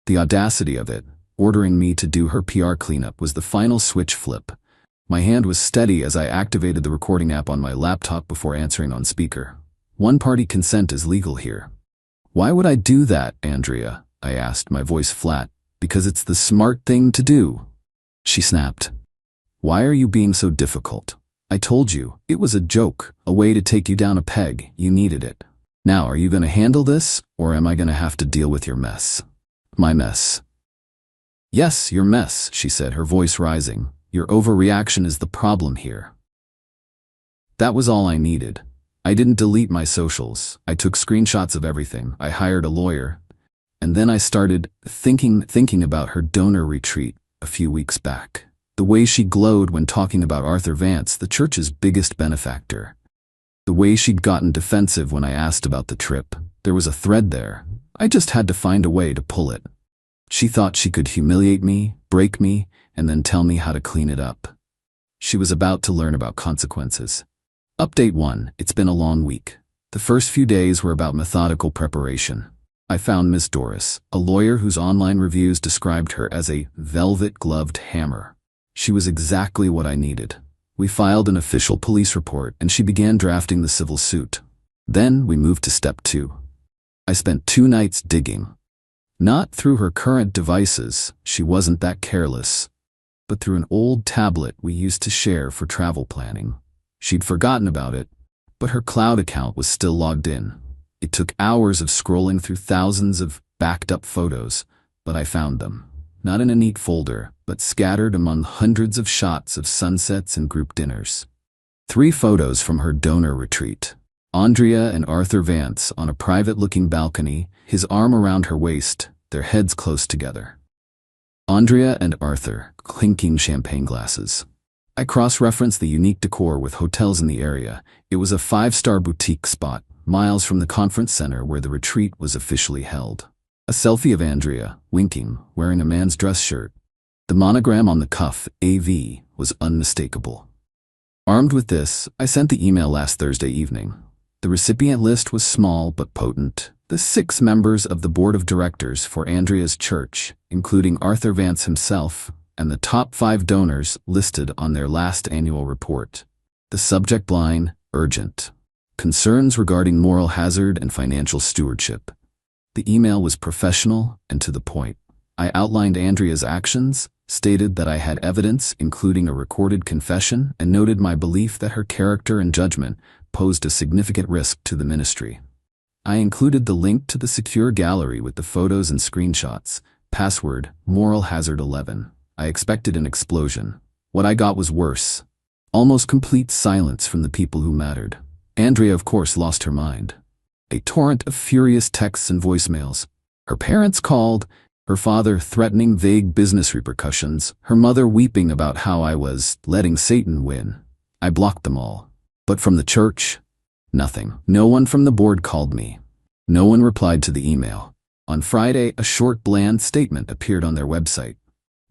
The audacity of it, ordering me to do her PR cleanup, was the final switch flip. My hand was steady as I activated the recording app on my laptop before answering on speaker. "One-party consent is legal here." "Why would I do that, Andrea?" I asked, my voice flat. "Because it's the smart thing to do." She snapped. "Why are you being so difficult? I told you, it was a joke, a way to take you down a peg. You needed it. Now are you going to handle this, or am I going to have to deal with your mess?" "My mess." "Yes, your mess," she said, her voice rising. "Your overreaction is the problem here." That was all I needed. I didn't delete my socials. I took screenshots of everything. I hired a lawyer. And then I started thinking about her donor retreat a few weeks back. The way she glowed when talking about Arthur Vance, the church's biggest benefactor. The way she'd gotten defensive when I asked about the trip. There was a thread there. I just had to find a way to pull it. She thought she could humiliate me, break me, and then tell me how to clean it up. She was about to learn about consequences. Update 1. It's been a long week. The first few days were about methodical preparation. I found Miss Doris, a lawyer whose online reviews described her as a velvet-gloved hammer. She was exactly what I needed. We filed an official police report, and she began drafting the civil suit. Then we moved to step 2. I spent 2 nights digging. Not through her current devices, she wasn't that careless, but through an old tablet we used to share for travel planning. She'd forgotten about it, but her cloud account was still logged in. It took hours of scrolling through thousands of backed-up photos, but I found them. Not in a neat folder, but scattered among hundreds of shots of sunsets and group dinners. 3 photos from her donor retreat. Andrea and Arthur Vance on a private-looking balcony, his arm around her waist, their heads close together. Andrea and Arthur, clinking champagne glasses. I cross-referenced the unique decor with hotels in the area. It was a 5-star boutique spot, miles from the conference center where the retreat was officially held. A selfie of Andrea, winking, wearing a man's dress shirt. The monogram on the cuff, AV, was unmistakable. Armed with this, I sent the email last Thursday evening. The recipient list was small but potent. The 6 members of the board of directors for Andrea's church, including Arthur Vance himself, and the top 5 donors listed on their last annual report. The subject line, urgent. Concerns regarding moral hazard and financial stewardship. The email was professional and to the point. I outlined Andrea's actions, stated that I had evidence including a recorded confession, and noted my belief that her character and judgment posed a significant risk to the ministry. I included the link to the secure gallery with the photos and screenshots. Password, Moral Hazard 11. I expected an explosion. What I got was worse. Almost complete silence from the people who mattered. Andrea, of course, lost her mind. A torrent of furious texts and voicemails. Her parents called, her father threatening vague business repercussions, her mother weeping about how I was letting Satan win. I blocked them all. But from the church, nothing. No one from the board called me. No one replied to the email. On Friday, a short, bland statement appeared on their website.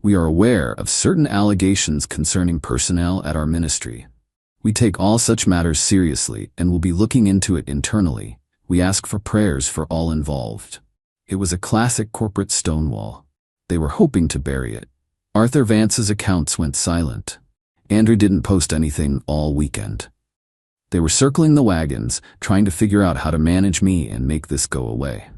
We are aware of certain allegations concerning personnel at our ministry. We take all such matters seriously and will be looking into it internally. We ask for prayers for all involved. It was a classic corporate stonewall. They were hoping to bury it. Arthur Vance's accounts went silent. Andrew didn't post anything all weekend. They were circling the wagons, trying to figure out how to manage me and make this go away.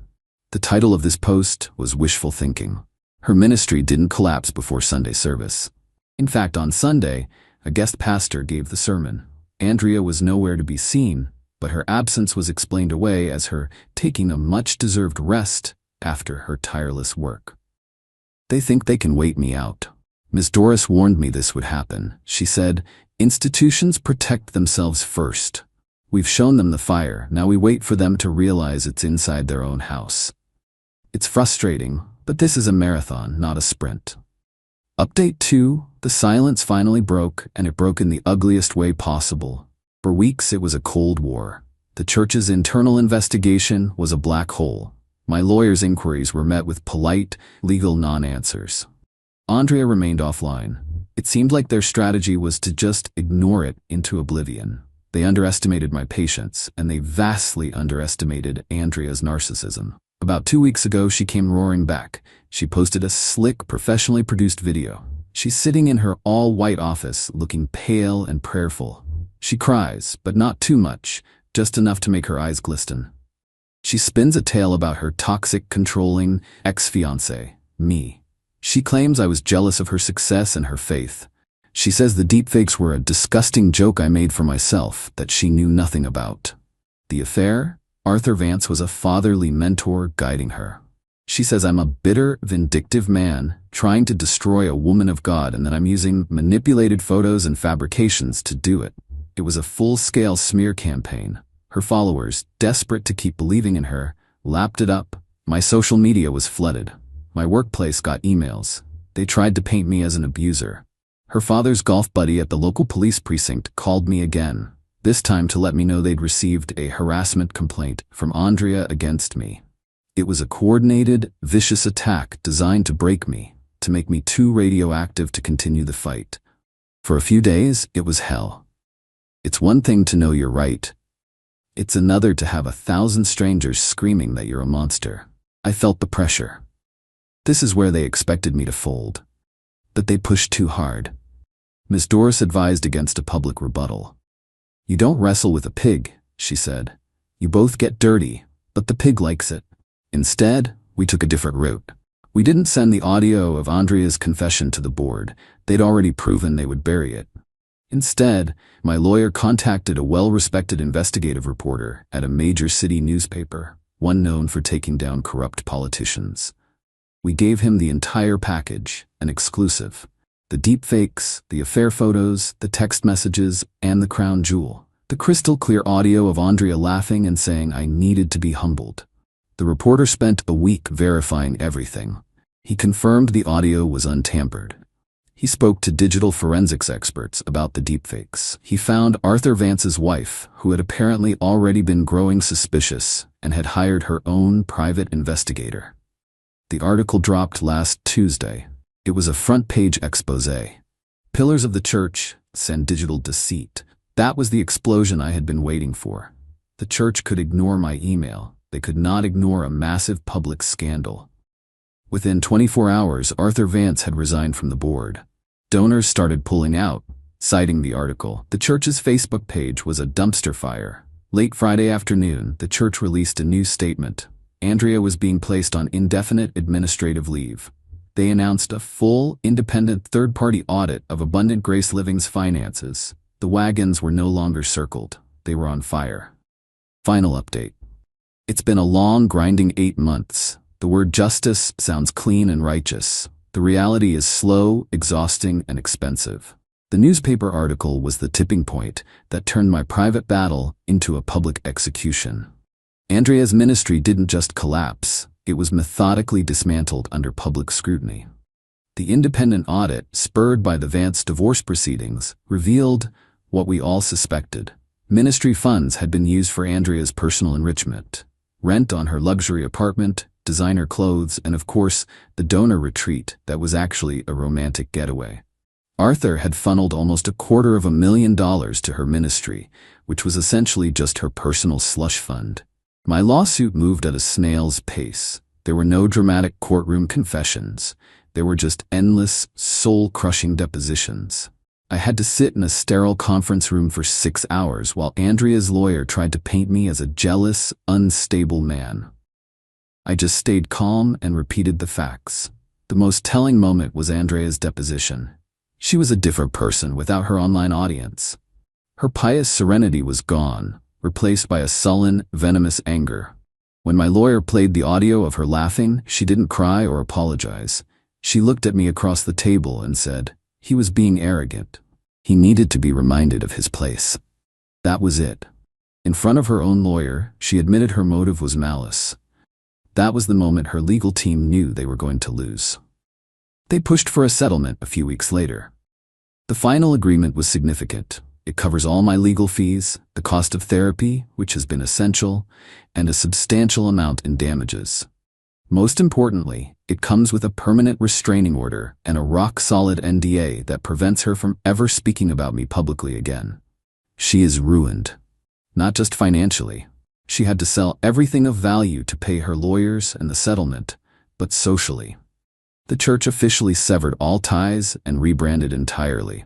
The title of this post was Wishful Thinking. Her ministry didn't collapse before Sunday service. In fact, on Sunday, a guest pastor gave the sermon. Andrea was nowhere to be seen, but her absence was explained away as her taking a much-deserved rest after her tireless work. They think they can wait me out. Ms. Doris warned me this would happen. She said, institutions protect themselves first. We've shown them the fire, now we wait for them to realize it's inside their own house. It's frustrating, but this is a marathon, not a sprint. Update 2, the silence finally broke, and it broke in the ugliest way possible. For weeks it was a cold war. The church's internal investigation was a black hole. My lawyer's inquiries were met with polite, legal non-answers. Andrea remained offline. It seemed like their strategy was to just ignore it into oblivion. They underestimated my patience, and they vastly underestimated Andrea's narcissism. About 2 weeks ago, she came roaring back. She posted a slick, professionally produced video. She's sitting in her all-white office, looking pale and prayerful. She cries, but not too much, just enough to make her eyes glisten. She spins a tale about her toxic, controlling ex-fiancé, me. She claims I was jealous of her success and her faith. She says the deepfakes were a disgusting joke I made for myself that she knew nothing about. The affair? Arthur Vance was a fatherly mentor guiding her. She says I'm a bitter, vindictive man trying to destroy a woman of God and that I'm using manipulated photos and fabrications to do it. It was a full-scale smear campaign. Her followers, desperate to keep believing in her, lapped it up. My social media was flooded. My workplace got emails. They tried to paint me as an abuser. Her father's golf buddy at the local police precinct called me again, this time to let me know they'd received a harassment complaint from Andrea against me. It was a coordinated, vicious attack designed to break me, to make me too radioactive to continue the fight. For a few days, it was hell. It's one thing to know you're right. It's another to have 1,000 strangers screaming that you're a monster. I felt the pressure. This is where they expected me to fold. But they pushed too hard. Ms. Doris advised against a public rebuttal. You don't wrestle with a pig, she said. You both get dirty, but the pig likes it. Instead, We took a different route. We didn't send the audio of Andrea's confession to the board. They'd already proven they would bury it. Instead, my lawyer contacted a well-respected investigative reporter at a major city newspaper, one known for taking down corrupt politicians. We gave him the entire package, an exclusive. The deepfakes, the affair photos, the text messages, and the crown jewel. The crystal-clear audio of Andrea laughing and saying I needed to be humbled. The reporter spent a week verifying everything. He confirmed the audio was untampered. He spoke to digital forensics experts about the deepfakes. He found Arthur Vance's wife, who had apparently already been growing suspicious and had hired her own private investigator. The article dropped last Tuesday. It was a front-page exposé. Pillars of the church send digital deceit. That was the explosion I had been waiting for. The church could ignore my email. They could not ignore a massive public scandal. Within 24 hours, Arthur Vance had resigned from the board. Donors started pulling out, citing the article. The church's Facebook page was a dumpster fire. Late Friday afternoon, the church released a new statement. Andrea was being placed on indefinite administrative leave. They announced a full, independent third-party audit of Abundant Grace Living's finances. The wagons were no longer circled. They were on fire. Final update. It's been a long, grinding 8 months. The word justice sounds clean and righteous. The reality is slow, exhausting, and expensive. The newspaper article was the tipping point that turned my private battle into a public execution. Andrea's ministry didn't just collapse, it was methodically dismantled under public scrutiny. The independent audit, spurred by the Vance divorce proceedings, revealed what we all suspected. Ministry funds had been used for Andrea's personal enrichment. Rent on her luxury apartment, designer clothes, and of course, the donor retreat that was actually a romantic getaway. Arthur had funneled almost $250,000 to her ministry, which was essentially just her personal slush fund. My lawsuit moved at a snail's pace. There were no dramatic courtroom confessions. There were just endless, soul-crushing depositions. I had to sit in a sterile conference room for 6 hours while Andrea's lawyer tried to paint me as a jealous, unstable man. I just stayed calm and repeated the facts. The most telling moment was Andrea's deposition. She was a different person without her online audience. Her pious serenity was gone, replaced by a sullen, venomous anger. When my lawyer played the audio of her laughing, she didn't cry or apologize. She looked at me across the table and said, he was being arrogant. He needed to be reminded of his place. That was it. In front of her own lawyer, she admitted her motive was malice. That was the moment her legal team knew they were going to lose. They pushed for a settlement a few weeks later. The final agreement was significant. It covers all my legal fees, the cost of therapy, which has been essential, and a substantial amount in damages. Most importantly, it comes with a permanent restraining order and a rock-solid NDA that prevents her from ever speaking about me publicly again. She is ruined. Not just financially. She had to sell everything of value to pay her lawyers and the settlement, but socially. The church officially severed all ties and rebranded entirely.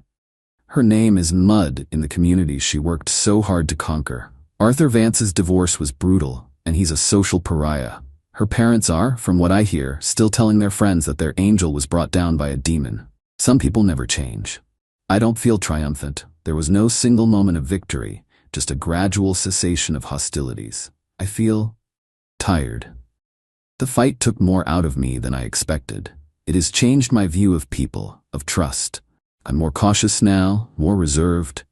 Her name is mud in the communities she worked so hard to conquer. Arthur Vance's divorce was brutal, and he's a social pariah. Her parents are, from what I hear, still telling their friends that their angel was brought down by a demon. Some people never change. I don't feel triumphant. There was no single moment of victory, just a gradual cessation of hostilities. I feel tired. The fight took more out of me than I expected. It has changed my view of people, of trust. I'm more cautious now, more reserved,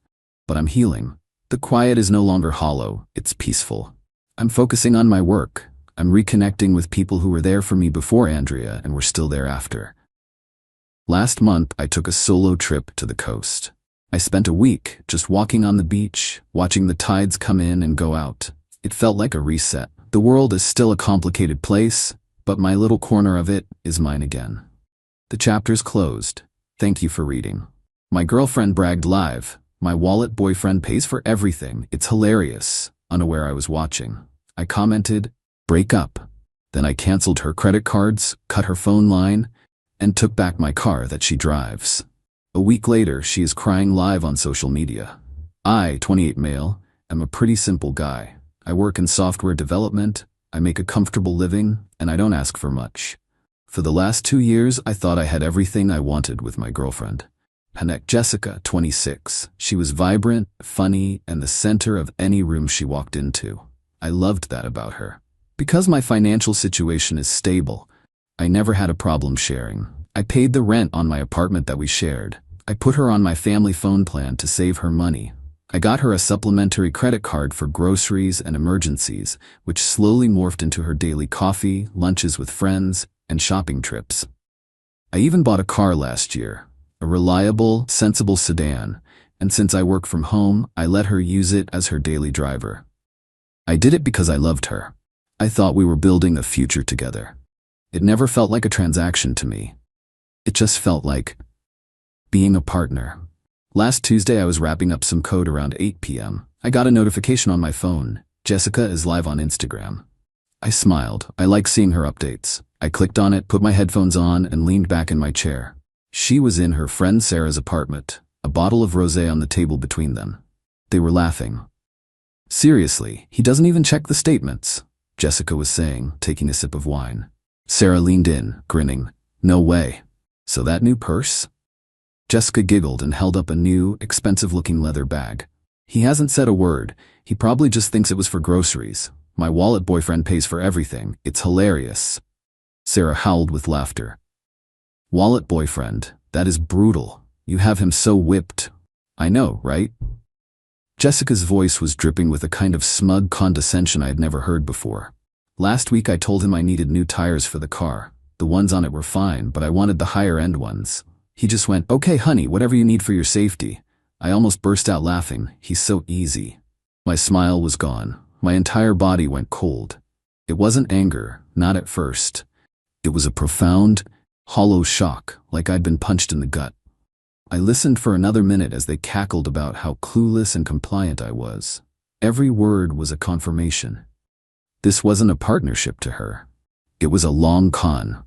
but I'm healing. The quiet is no longer hollow, it's peaceful. I'm focusing on my work. I'm reconnecting with people who were there for me before Andrea and were still there after. Last month, I took a solo trip to the coast. I spent a week just walking on the beach, watching the tides come in and go out. It felt like a reset. The world is still a complicated place, but my little corner of it is mine again. The chapter's closed. Thank you for reading. My girlfriend bragged live. My wallet boyfriend pays for everything. It's hilarious. Unaware I was watching. I commented, break up. Then I canceled her credit cards, cut her phone line, and took back my car that she drives. A week later, she is crying live on social media. I, 28 male, am a pretty simple guy. I work in software development, I make a comfortable living, and I don't ask for much. For the last 2 years, I thought I had everything I wanted with my girlfriend. Jessica, 26. She was vibrant, funny, and the center of any room she walked into. I loved that about her. Because my financial situation is stable, I never had a problem sharing. I paid the rent on my apartment that we shared. I put her on my family phone plan to save her money. I got her a supplementary credit card for groceries and emergencies, which slowly morphed into her daily coffee, lunches with friends, and shopping trips. I even bought a car last year, a reliable, sensible sedan, and since I work from home, I let her use it as her daily driver. I did it because I loved her. I thought we were building a future together. It never felt like a transaction to me. It just felt like being a partner. Last Tuesday, I was wrapping up some code around 8 p.m. I got a notification on my phone. Jessica is live on Instagram. I smiled. I like seeing her updates. I clicked on it, put my headphones on, and leaned back in my chair. She was in her friend Sarah's apartment, a bottle of rosé on the table between them. They were laughing. Seriously, he doesn't even check the statements, Jessica was saying, taking a sip of wine. Sarah leaned in, grinning. No way. So that new purse? Jessica giggled and held up a new, expensive-looking leather bag. He hasn't said a word. He probably just thinks it was for groceries. My wallet boyfriend pays for everything. It's hilarious. Sarah howled with laughter. Wallet boyfriend, that is brutal. You have him so whipped. I know, right? Jessica's voice was dripping with a kind of smug condescension I had never heard before. Last week I told him I needed new tires for the car. The ones on it were fine, but I wanted the higher-end ones. He just went, okay honey, whatever you need for your safety. I almost burst out laughing. He's so easy. My smile was gone. My entire body went cold. It wasn't anger, not at first. It was a profound, hollow shock, like I'd been punched in the gut. I listened for another minute as they cackled about how clueless and compliant I was. Every word was a confirmation. This wasn't a partnership to her. It was a long con.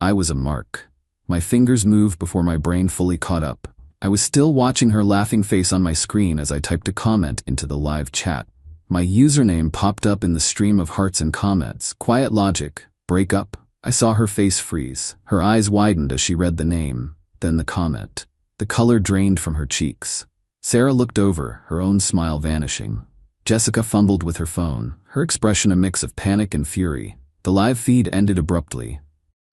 I was a mark. My fingers moved before my brain fully caught up. I was still watching her laughing face on my screen as I typed a comment into the live chat. My username popped up in the stream of hearts and comments. Quiet logic. Break up. I saw her face freeze. Her eyes widened as she read the name, then the comment. The color drained from her cheeks. Sarah looked over, her own smile vanishing. Jessica fumbled with her phone, her expression a mix of panic and fury. The live feed ended abruptly.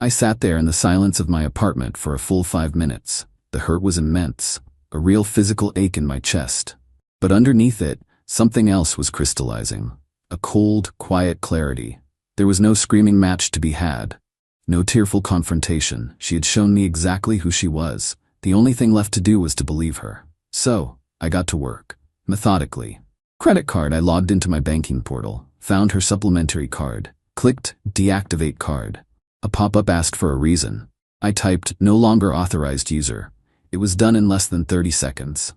I sat there in the silence of my apartment for a full 5 minutes. The hurt was immense, a real physical ache in my chest. But underneath it, something else was crystallizing. A cold, quiet clarity. There was no screaming match to be had. No tearful confrontation. She had shown me exactly who she was. The only thing left to do was to believe her. So, I got to work. Methodically. Credit card. I logged into my banking portal, found her supplementary card, clicked deactivate card. A pop-up asked for a reason. I typed no longer authorized user. It was done in less than 30 seconds.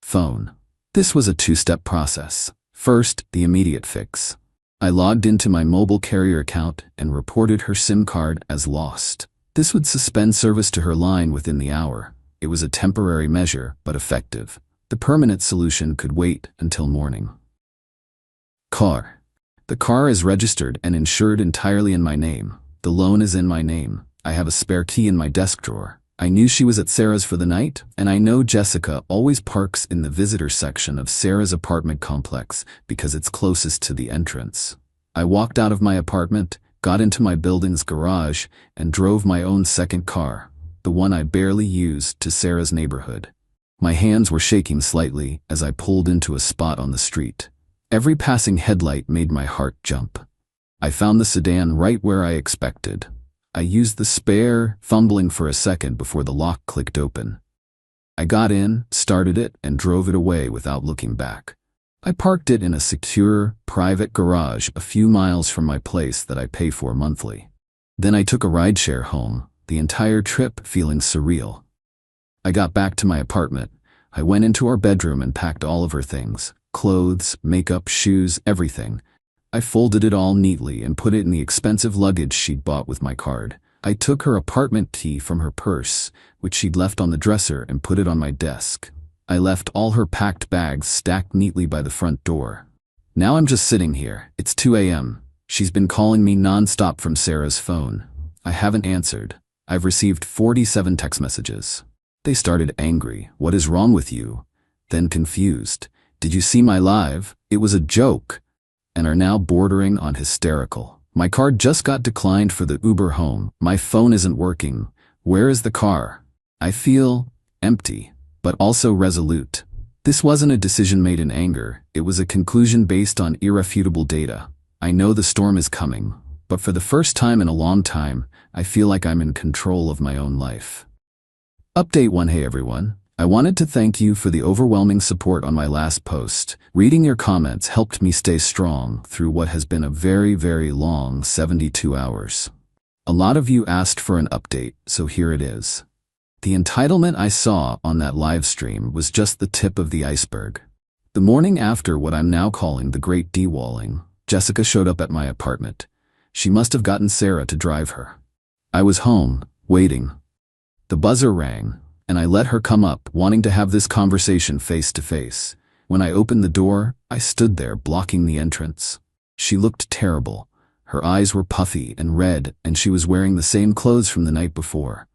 Phone. This was a 2-step process. First, the immediate fix. I logged into my mobile carrier account and reported her SIM card as lost. This would suspend service to her line within the hour. It was a temporary measure, but effective. The permanent solution could wait until morning. Car. The car is registered and insured entirely in my name. The loan is in my name. I have a spare key in my desk drawer. I knew she was at Sarah's for the night, and I know Jessica always parks in the visitor section of Sarah's apartment complex because it's closest to the entrance. I walked out of my apartment, got into my building's garage, and drove my own second car, the one I barely used, to Sarah's neighborhood. My hands were shaking slightly as I pulled into a spot on the street. Every passing headlight made my heart jump. I found the sedan right where I expected. I used the spare, fumbling for a second before the lock clicked open. I got in, started it, and drove it away without looking back. I parked it in a secure, private garage a few miles from my place that I pay for monthly. Then I took a rideshare home, the entire trip feeling surreal. I got back to my apartment. I went into our bedroom and packed all of her things, clothes, makeup, shoes, everything. I folded it all neatly and put it in the expensive luggage she'd bought with my card. I took her apartment key from her purse, which she'd left on the dresser, and put it on my desk. I left all her packed bags stacked neatly by the front door. Now I'm just sitting here. It's 2 a.m. She's been calling me nonstop from Sarah's phone. I haven't answered. I've received 47 text messages. They started angry. What is wrong with you? Then confused. Did you see my live? It was a joke. And are now bordering on hysterical. My card just got declined for the Uber home. My phone isn't working. Where is the car? I feel empty, but also resolute. This wasn't a decision made in anger. It was a conclusion based on irrefutable data. I know the storm is coming, but for the first time in a long time, I feel like I'm in control of my own life. Update 1. Hey everyone. I wanted to thank you for the overwhelming support on my last post. Reading your comments helped me stay strong through what has been a very, very long 72 hours. A lot of you asked for an update, so here it is. The entitlement I saw on that live stream was just the tip of the iceberg. The morning after what I'm now calling the Great Dewalling, Jessica showed up at my apartment. She must have gotten Sarah to drive her. I was home, waiting. The buzzer rang, and I let her come up, wanting to have this conversation face to face. When I opened the door, I stood there blocking the entrance. She looked terrible. Her eyes were puffy and red, and she was wearing the same clothes from the night before.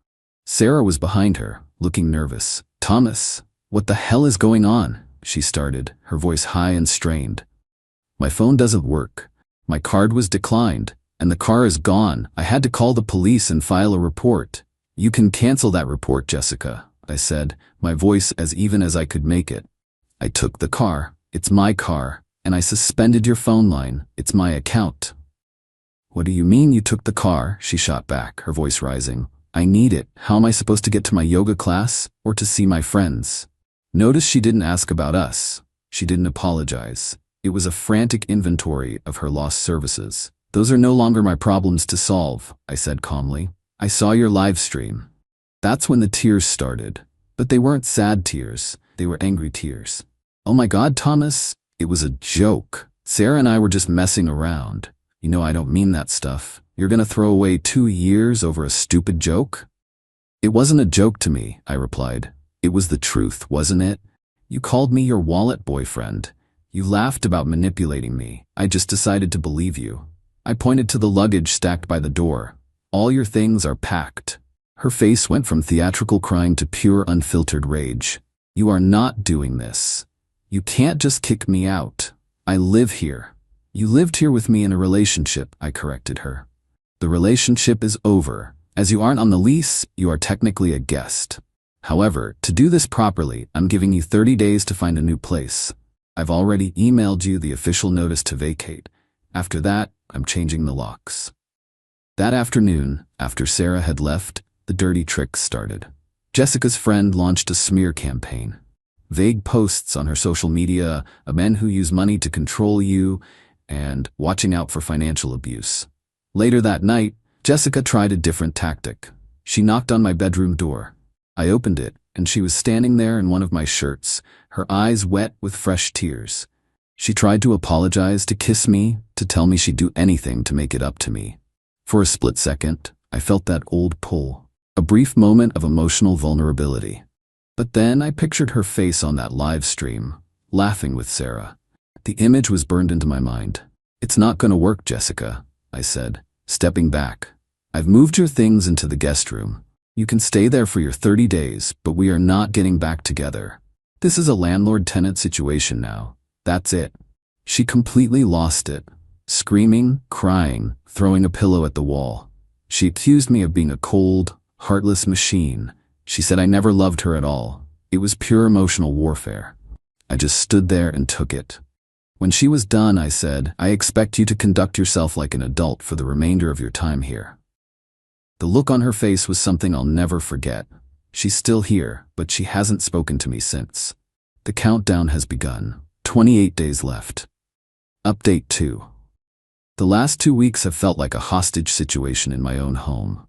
Sarah was behind her, looking nervous. Thomas, what the hell is going on? She started, her voice high and strained. My phone doesn't work. My card was declined, and the car is gone. I had to call the police and file a report. You can cancel that report, Jessica, I said, my voice as even as I could make it. I took the car. It's my car. And I suspended your phone line. It's my account. What do you mean you took the car? She shot back, her voice rising. I need it. How am I supposed to get to my yoga class or to see my friends? Notice she didn't ask about us. She didn't apologize. It was a frantic inventory of her lost services. Those are no longer my problems to solve, I said calmly. I saw your live stream. That's when the tears started. But they weren't sad tears. They were angry tears. Oh my God, Thomas, it was a joke. Sarah and I were just messing around. You know I don't mean that stuff. You're gonna throw away 2 years over a stupid joke? It wasn't a joke to me, I replied. It was the truth, wasn't it? You called me your wallet boyfriend. You laughed about manipulating me. I just decided to believe you. I pointed to the luggage stacked by the door. All your things are packed. Her face went from theatrical crying to pure unfiltered rage. You are not doing this. You can't just kick me out. I live here. You lived here with me in a relationship, I corrected her. The relationship is over. As you aren't on the lease, you are technically a guest. However, to do this properly, I'm giving you 30 days to find a new place. I've already emailed you the official notice to vacate. After that, I'm changing the locks. That afternoon, after Sarah had left, the dirty tricks started. Jessica's friend launched a smear campaign. Vague posts on her social media, men who use money to control you, and watching out for financial abuse. Later that night, Jessica tried a different tactic. She knocked on my bedroom door. I opened it, and she was standing there in one of my shirts, her eyes wet with fresh tears. She tried to apologize, to kiss me, to tell me she'd do anything to make it up to me. For a split second, I felt that old pull, a brief moment of emotional vulnerability. But then I pictured her face on that live stream, laughing with Sarah. The image was burned into my mind. It's not gonna work, Jessica, I said, stepping back. I've moved your things into the guest room. You can stay there for your 30 days, but we are not getting back together. This is a landlord-tenant situation now. That's it. She completely lost it. Screaming, crying, throwing a pillow at the wall. She accused me of being a cold, heartless machine. She said I never loved her at all. It was pure emotional warfare. I just stood there and took it. When she was done, I said, I expect you to conduct yourself like an adult for the remainder of your time here. The look on her face was something I'll never forget. She's still here, but she hasn't spoken to me since. The countdown has begun. 28 days left. Update 2. The last 2 weeks have felt like a hostage situation in my own home.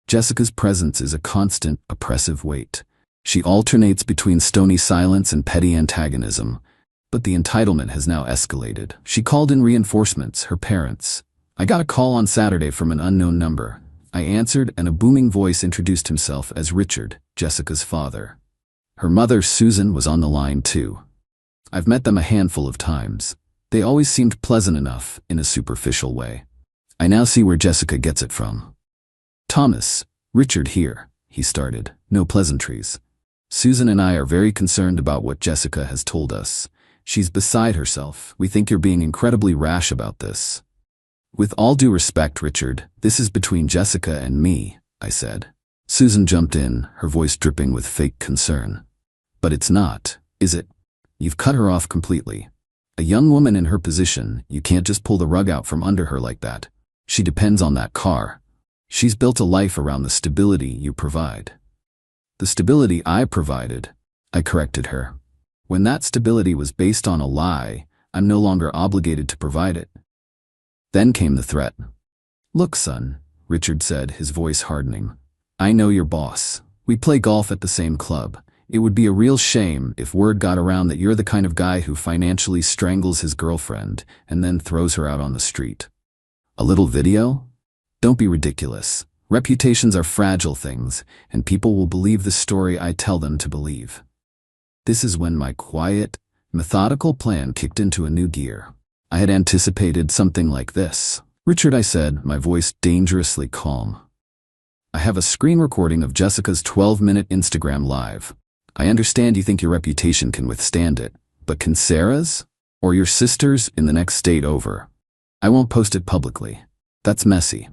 Jessica's presence is a constant, oppressive weight. She alternates between stony silence and petty antagonism, but the entitlement has now escalated. She called in reinforcements, her parents. I got a call on Saturday from an unknown number. I answered, and a booming voice introduced himself as Richard, Jessica's father. Her mother, Susan, was on the line too. I've met them a handful of times. They always seemed pleasant enough, in a superficial way. I now see where Jessica gets it from. Thomas, Richard here, he started. No pleasantries. Susan and I are very concerned about what Jessica has told us. She's beside herself. We think you're being incredibly rash about this. With all due respect, Richard, this is between Jessica and me, I said. Susan jumped in, her voice dripping with fake concern. But it's not, is it? You've cut her off completely. A young woman in her position, you can't just pull the rug out from under her like that. She depends on that car. She's built a life around the stability you provide. The stability I provided, I corrected her. When that stability was based on a lie, I'm no longer obligated to provide it. Then came the threat. Look, son, Richard said, his voice hardening. I know your boss. We play golf at the same club. It would be a real shame if word got around that you're the kind of guy who financially strangles his girlfriend and then throws her out on the street. A little video? Don't be ridiculous. Reputations are fragile things, and people will believe the story I tell them to believe. This is when my quiet, methodical plan kicked into a new gear. I had anticipated something like this. Richard, I said, my voice dangerously calm. I have a screen recording of Jessica's 12-minute Instagram live. I understand you think your reputation can withstand it, but can Sarah's? Or your sister's in the next state over? I won't post it publicly. That's messy.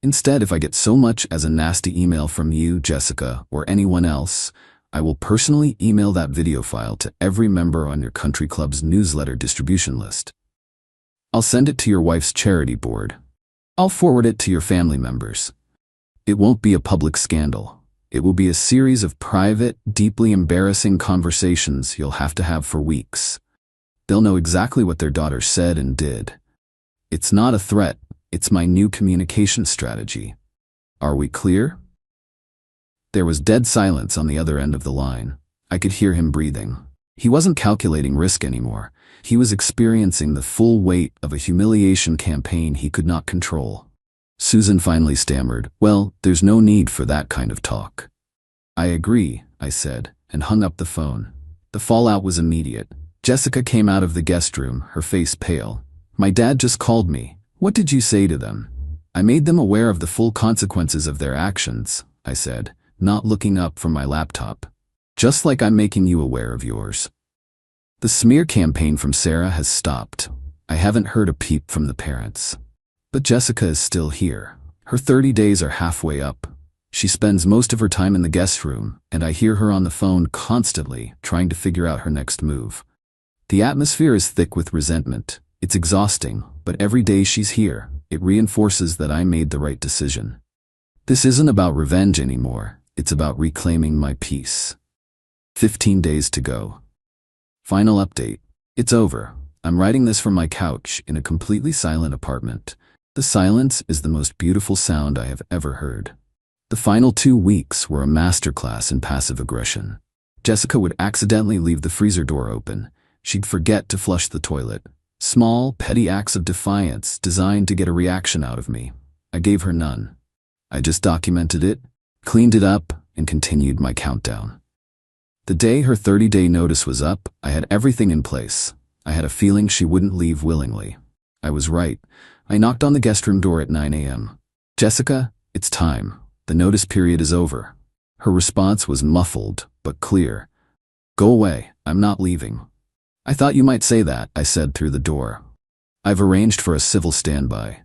Instead, if I get so much as a nasty email from you, Jessica, or anyone else, I will personally email that video file to every member on your country club's newsletter distribution list. I'll send it to your wife's charity board. I'll forward it to your family members. It won't be a public scandal. It will be a series of private, deeply embarrassing conversations you'll have to have for weeks. They'll know exactly what their daughter said and did. It's not a threat. It's my new communication strategy. Are we clear? There was dead silence on the other end of the line. I could hear him breathing. He wasn't calculating risk anymore. He was experiencing the full weight of a humiliation campaign he could not control. Susan finally stammered, "Well, there's no need for that kind of talk." "I agree," I said, and hung up the phone. The fallout was immediate. Jessica came out of the guest room, her face pale. "My dad just called me. What did you say to them?" "I made them aware of the full consequences of their actions," I said, not looking up from my laptop. "Just like I'm making you aware of yours." The smear campaign from Sarah has stopped. I haven't heard a peep from the parents. But Jessica is still here. Her 30 days are halfway up. She spends most of her time in the guest room, and I hear her on the phone constantly, trying to figure out her next move. The atmosphere is thick with resentment. It's exhausting, but every day she's here, it reinforces that I made the right decision. This isn't about revenge anymore. It's about reclaiming my peace. 15 days to go. Final update. It's over. I'm writing this from my couch in a completely silent apartment. The silence is the most beautiful sound I have ever heard. The final 2 weeks were a masterclass in passive aggression. Jessica would accidentally leave the freezer door open. She'd forget to flush the toilet. Small, petty acts of defiance designed to get a reaction out of me. I gave her none. I just documented it, cleaned it up, and continued my countdown. The day her 30-day notice was up, I had everything in place. I had a feeling she wouldn't leave willingly. I was right. I knocked on the guest room door at 9 a.m. "Jessica, it's time. The notice period is over." Her response was muffled, but clear. "Go away. I'm not leaving." "I thought you might say that," I said through the door. "I've arranged for a civil standby.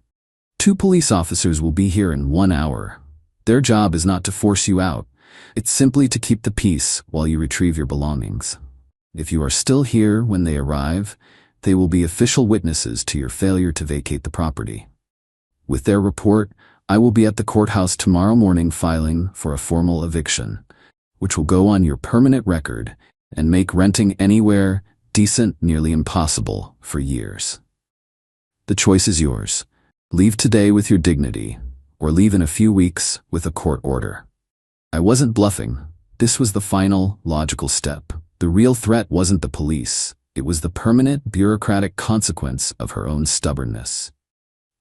2 police officers will be here in 1 hour. Their job is not to force you out. It's simply to keep the peace while you retrieve your belongings. If you are still here when they arrive, they will be official witnesses to your failure to vacate the property. With their report, I will be at the courthouse tomorrow morning filing for a formal eviction, which will go on your permanent record and make renting anywhere decent nearly impossible for years. The choice is yours. Leave today with your dignity, or leave in a few weeks with a court order." I wasn't bluffing. This was the final, logical step. The real threat wasn't the police. It was the permanent, bureaucratic consequence of her own stubbornness.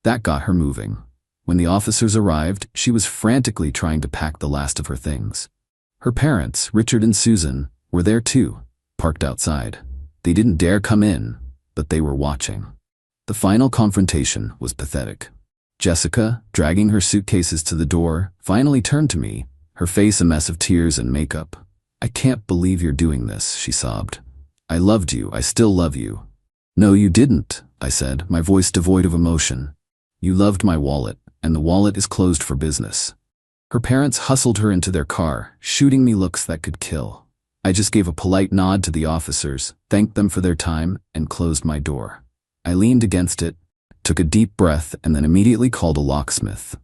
That got her moving. When the officers arrived, she was frantically trying to pack the last of her things. Her parents, Richard and Susan, were there too, parked outside. They didn't dare come in, but they were watching. The final confrontation was pathetic. Jessica, dragging her suitcases to the door, finally turned to me, her face a mess of tears and makeup. "I can't believe you're doing this," she sobbed. "I loved you. I still love you." "No, you didn't," I said, my voice devoid of emotion. "You loved my wallet, and the wallet is closed for business." Her parents hustled her into their car, shooting me looks that could kill. I just gave a polite nod to the officers, thanked them for their time, and closed my door. I leaned against it, took a deep breath, and then immediately called a locksmith.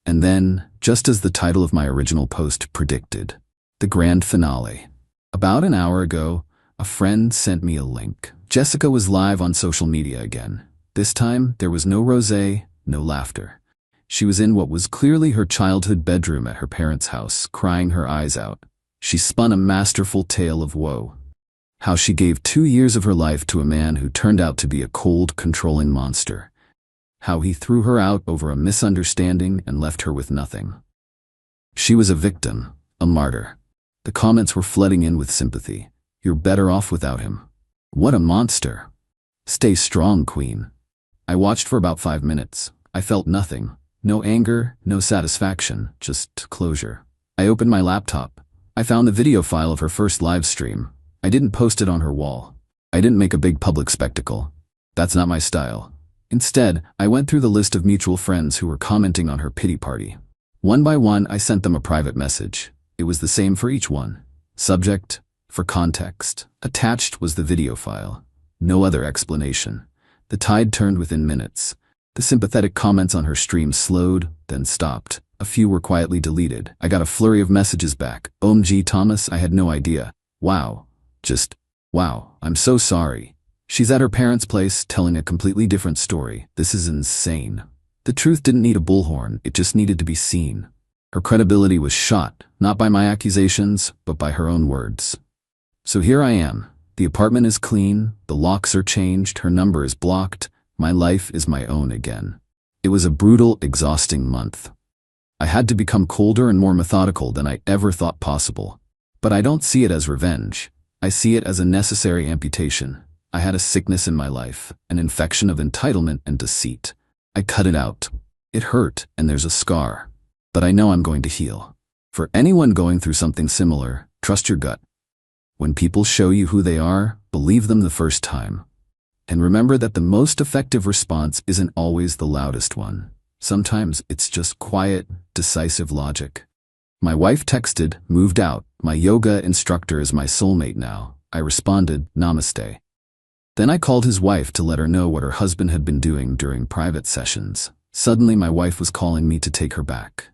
And then, just as the title of my original post predicted, the grand finale. About an hour ago, a friend sent me a link. Jessica was live on social media again. This time, there was no rosé, no laughter. She was in what was clearly her childhood bedroom at her parents' house, crying her eyes out. She spun a masterful tale of woe. How she gave 2 years of her life to a man who turned out to be a cold, controlling monster. How he threw her out over a misunderstanding and left her with nothing. She was a victim, a martyr. The comments were flooding in with sympathy. "You're better off without him. What a monster. Stay strong, queen." I watched for about 5 minutes. I felt nothing. No anger, no satisfaction, just closure. I opened my laptop. I found the video file of her first live stream. I didn't post it on her wall. I didn't make a big public spectacle. That's not my style. Instead, I went through the list of mutual friends who were commenting on her pity party. One by one, I sent them a private message. It was the same for each one. Subject, for context. Attached was the video file. No other explanation. The tide turned within minutes. The sympathetic comments on her stream slowed, then stopped. A few were quietly deleted. I got a flurry of messages back. "OMG Thomas, I had no idea. Wow. Just, wow, I'm so sorry. She's at her parents' place telling a completely different story. This is insane." The truth didn't need a bullhorn, it just needed to be seen. Her credibility was shot, not by my accusations, but by her own words. So here I am. The apartment is clean, the locks are changed, her number is blocked, my life is my own again. It was a brutal, exhausting month. I had to become colder and more methodical than I ever thought possible. But I don't see it as revenge. I see it as a necessary amputation. I had a sickness in my life, an infection of entitlement and deceit. I cut it out. It hurt, and there's a scar. But I know I'm going to heal. For anyone going through something similar, trust your gut. When people show you who they are, believe them the first time. And remember that the most effective response isn't always the loudest one. Sometimes it's just quiet, decisive logic. My wife texted, "Moved out. My yoga instructor is my soulmate now." I responded, "Namaste." Then I called his wife to let her know what her husband had been doing during private sessions. Suddenly my wife was calling me to take her back.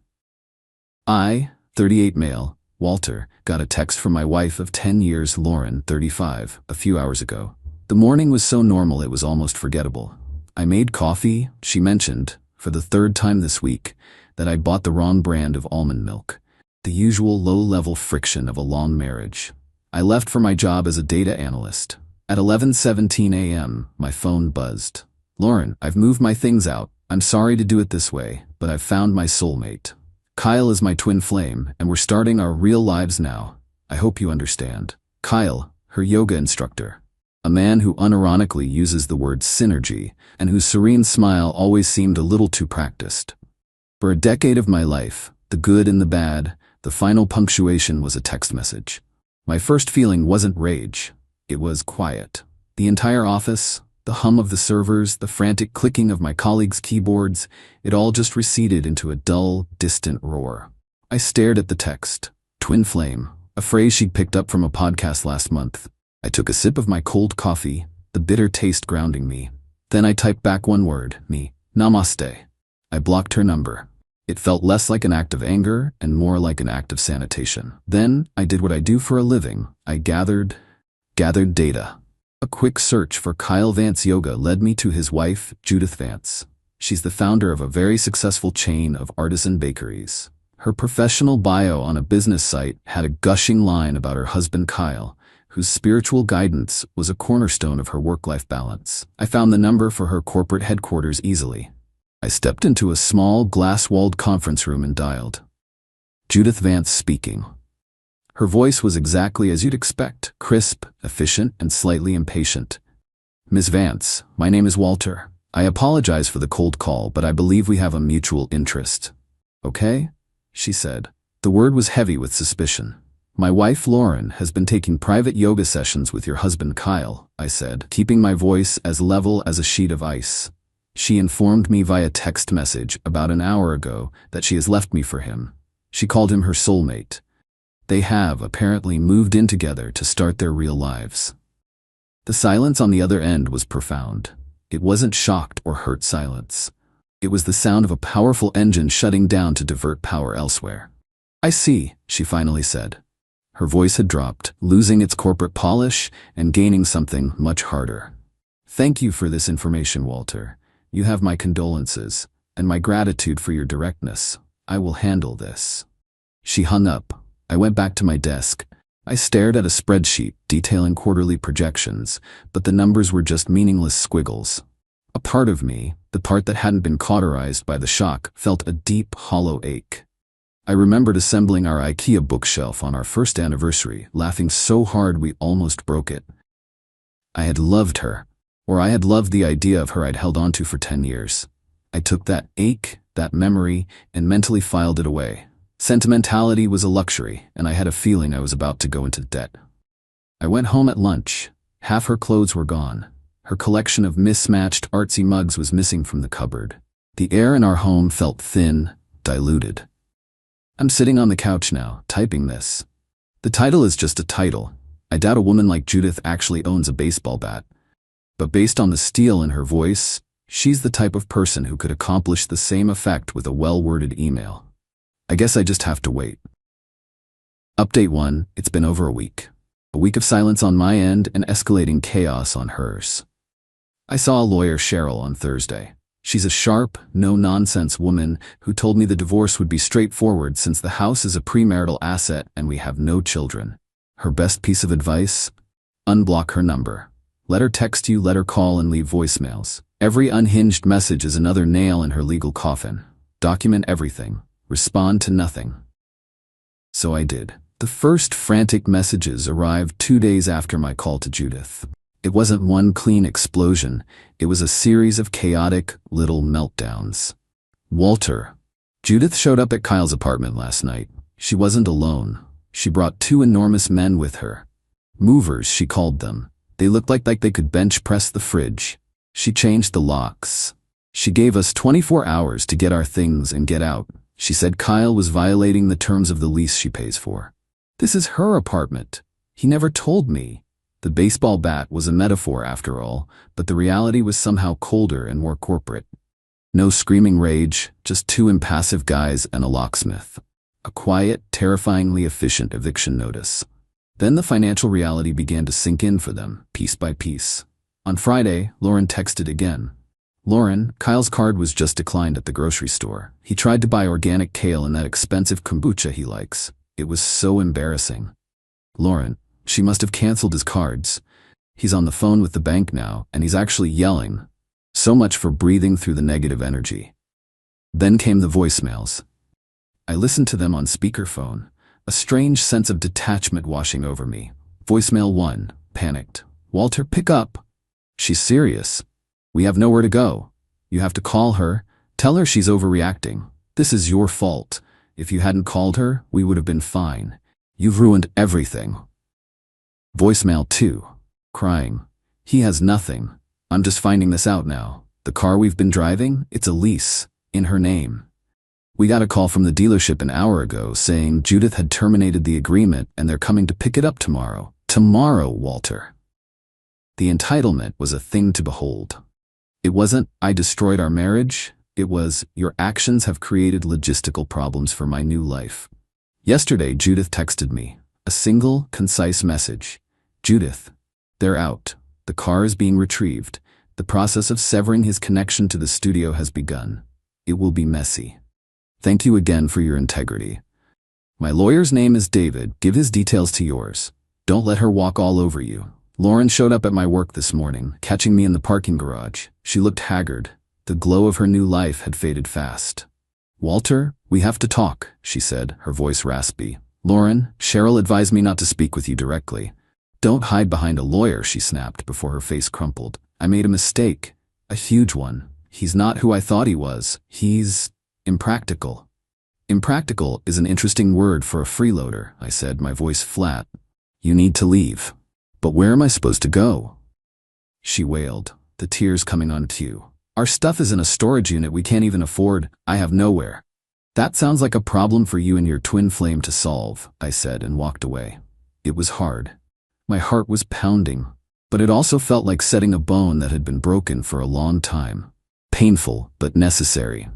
I, 38 male, Walter, got a text from my wife of 10 years, Lauren, 35, a few hours ago. The morning was so normal it was almost forgettable. I made coffee, she mentioned, for the 3rd time this week, that I bought the wrong brand of almond milk. The usual low-level friction of a long marriage. I left for my job as a data analyst. At 11:17 a.m., my phone buzzed. "Lauren, I've moved my things out. I'm sorry to do it this way, but I've found my soulmate. Kyle is my twin flame, and we're starting our real lives now. I hope you understand." Kyle, her yoga instructor. A man who unironically uses the word synergy, and whose serene smile always seemed a little too practiced. For a decade of my life, the good and the bad, the final punctuation was a text message. My first feeling wasn't rage. It was quiet. The entire office, the hum of the servers, the frantic clicking of my colleagues' keyboards, it all just receded into a dull, distant roar. I stared at the text. Twin flame, a phrase she'd picked up from a podcast last month. I took a sip of my cold coffee, the bitter taste grounding me. Then I typed back one word, me, namaste. I blocked her number. It felt less like an act of anger and more like an act of sanitation. Then I did what I do for a living. I gathered data. A quick search for Kyle Vance Yoga led me to his wife, Judith Vance. She's the founder of a very successful chain of artisan bakeries. Her professional bio on a business site had a gushing line about her husband Kyle, whose spiritual guidance was a cornerstone of her work-life balance. I found the number for her corporate headquarters easily. I stepped into a small, glass-walled conference room and dialed. Judith Vance speaking. Her voice was exactly as you'd expect, crisp, efficient, and slightly impatient. "Ms. Vance, my name is Walter. I apologize for the cold call, but I believe we have a mutual interest. Okay? She said. The word was heavy with suspicion. My wife, Lauren, has been taking private yoga sessions with your husband, Kyle, I said, keeping my voice as level as a sheet of ice. She informed me via text message about an hour ago that she has left me for him. She called him her soulmate. They have apparently moved in together to start their real lives. The silence on the other end was profound. It wasn't shocked or hurt silence. It was the sound of a powerful engine shutting down to divert power elsewhere. I see, she finally said. Her voice had dropped, losing its corporate polish and gaining something much harder. Thank you for this information, Walter. You have my condolences and my gratitude for your directness. I will handle this. She hung up. I went back to my desk. I stared at a spreadsheet detailing quarterly projections, but the numbers were just meaningless squiggles. A part of me, the part that hadn't been cauterized by the shock, felt a deep, hollow ache. I remembered assembling our IKEA bookshelf on our first anniversary, laughing so hard we almost broke it. I had loved her, or I had loved the idea of her I'd held onto for 10 years. I took that ache, that memory, and mentally filed it away. Sentimentality was a luxury, and I had a feeling I was about to go into debt. I went home at lunch. Half her clothes were gone. Her collection of mismatched artsy mugs was missing from the cupboard. The air in our home felt thin, diluted. I'm sitting on the couch now, typing this. The title is just a title. I doubt a woman like Judith actually owns a baseball bat. But based on the steel in her voice, she's the type of person who could accomplish the same effect with a well-worded email. I guess I just have to wait. Update 1, it's been over a week. A week of silence on my end and escalating chaos on hers. I saw a lawyer, Cheryl, on Thursday. She's a sharp, no-nonsense woman who told me the divorce would be straightforward since the house is a premarital asset and we have no children. Her best piece of advice? Unblock her number. Let her text you, let her call and leave voicemails. Every unhinged message is another nail in her legal coffin. Document everything. Respond to nothing. So I did. The first frantic messages arrived 2 days after my call to Judith. It wasn't one clean explosion. It was a series of chaotic, little meltdowns. Walter. Judith showed up at Kyle's apartment last night. She wasn't alone. She brought 2 enormous men with her. Movers, she called them. They looked like they could bench press the fridge. She changed the locks. She gave us 24 hours to get our things and get out. She said Kyle was violating the terms of the lease she pays for. This is her apartment. He never told me. The baseball bat was a metaphor after all, but the reality was somehow colder and more corporate. No screaming rage, just 2 impassive guys and a locksmith. A quiet, terrifyingly efficient eviction notice. Then the financial reality began to sink in for them, piece by piece. On Friday, Lauren texted again. Lauren, Kyle's card was just declined at the grocery store. He tried to buy organic kale and that expensive kombucha he likes. It was so embarrassing. Lauren, she must have canceled his cards. He's on the phone with the bank now, and he's actually yelling. So much for breathing through the negative energy. Then came the voicemails. I listened to them on speakerphone, a strange sense of detachment washing over me. Voicemail 1, panicked. Walter, pick up. She's serious. We have nowhere to go. You have to call her. Tell her she's overreacting. This is your fault. If you hadn't called her, we would have been fine. You've ruined everything. Voicemail 2, crying. He has nothing. I'm just finding this out now. The car we've been driving, it's a lease, in her name. We got a call from the dealership an hour ago saying Judith had terminated the agreement and they're coming to pick it up tomorrow. Tomorrow, Walter. The entitlement was a thing to behold. It wasn't, I destroyed our marriage. It was, your actions have created logistical problems for my new life. Yesterday, Judith texted me. A single, concise message. Judith, they're out. The car is being retrieved. The process of severing his connection to the studio has begun. It will be messy. Thank you again for your integrity. My lawyer's name is David. Give his details to yours. Don't let her walk all over you. Lauren showed up at my work this morning, catching me in the parking garage. She looked haggard. The glow of her new life had faded fast. Walter, we have to talk, she said, her voice raspy. Lauren, Cheryl advised me not to speak with you directly. Don't hide behind a lawyer, she snapped before her face crumpled. I made a mistake. A huge one. He's not who I thought he was. He's impractical. Impractical is an interesting word for a freeloader, I said, my voice flat. You need to leave. But where am I supposed to go? She wailed, the tears coming on cue. Our stuff is in a storage unit we can't even afford. I have nowhere. That sounds like a problem for you and your twin flame to solve, I said and walked away. It was hard. My heart was pounding, but it also felt like setting a bone that had been broken for a long time. Painful, but necessary.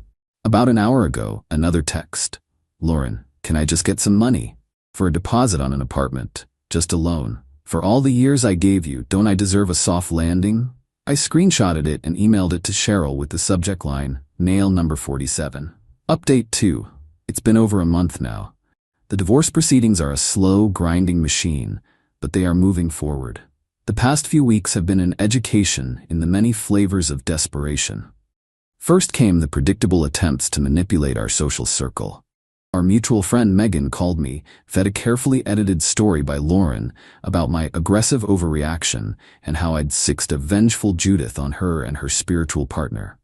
About an hour ago, another text. Lauren, can I just get some money? For a deposit on an apartment. Just a loan. For all the years I gave you, don't I deserve a soft landing? I screenshotted it and emailed it to Cheryl with the subject line, Nail number 47. Update 2. It's been over a month now. The divorce proceedings are a slow, grinding machine, but they are moving forward. The past few weeks have been an education in the many flavors of desperation. First came the predictable attempts to manipulate our social circle. Our mutual friend Megan called me, fed a carefully edited story by Lauren about my aggressive overreaction and how I'd sixed a vengeful Judith on her and her spiritual partner.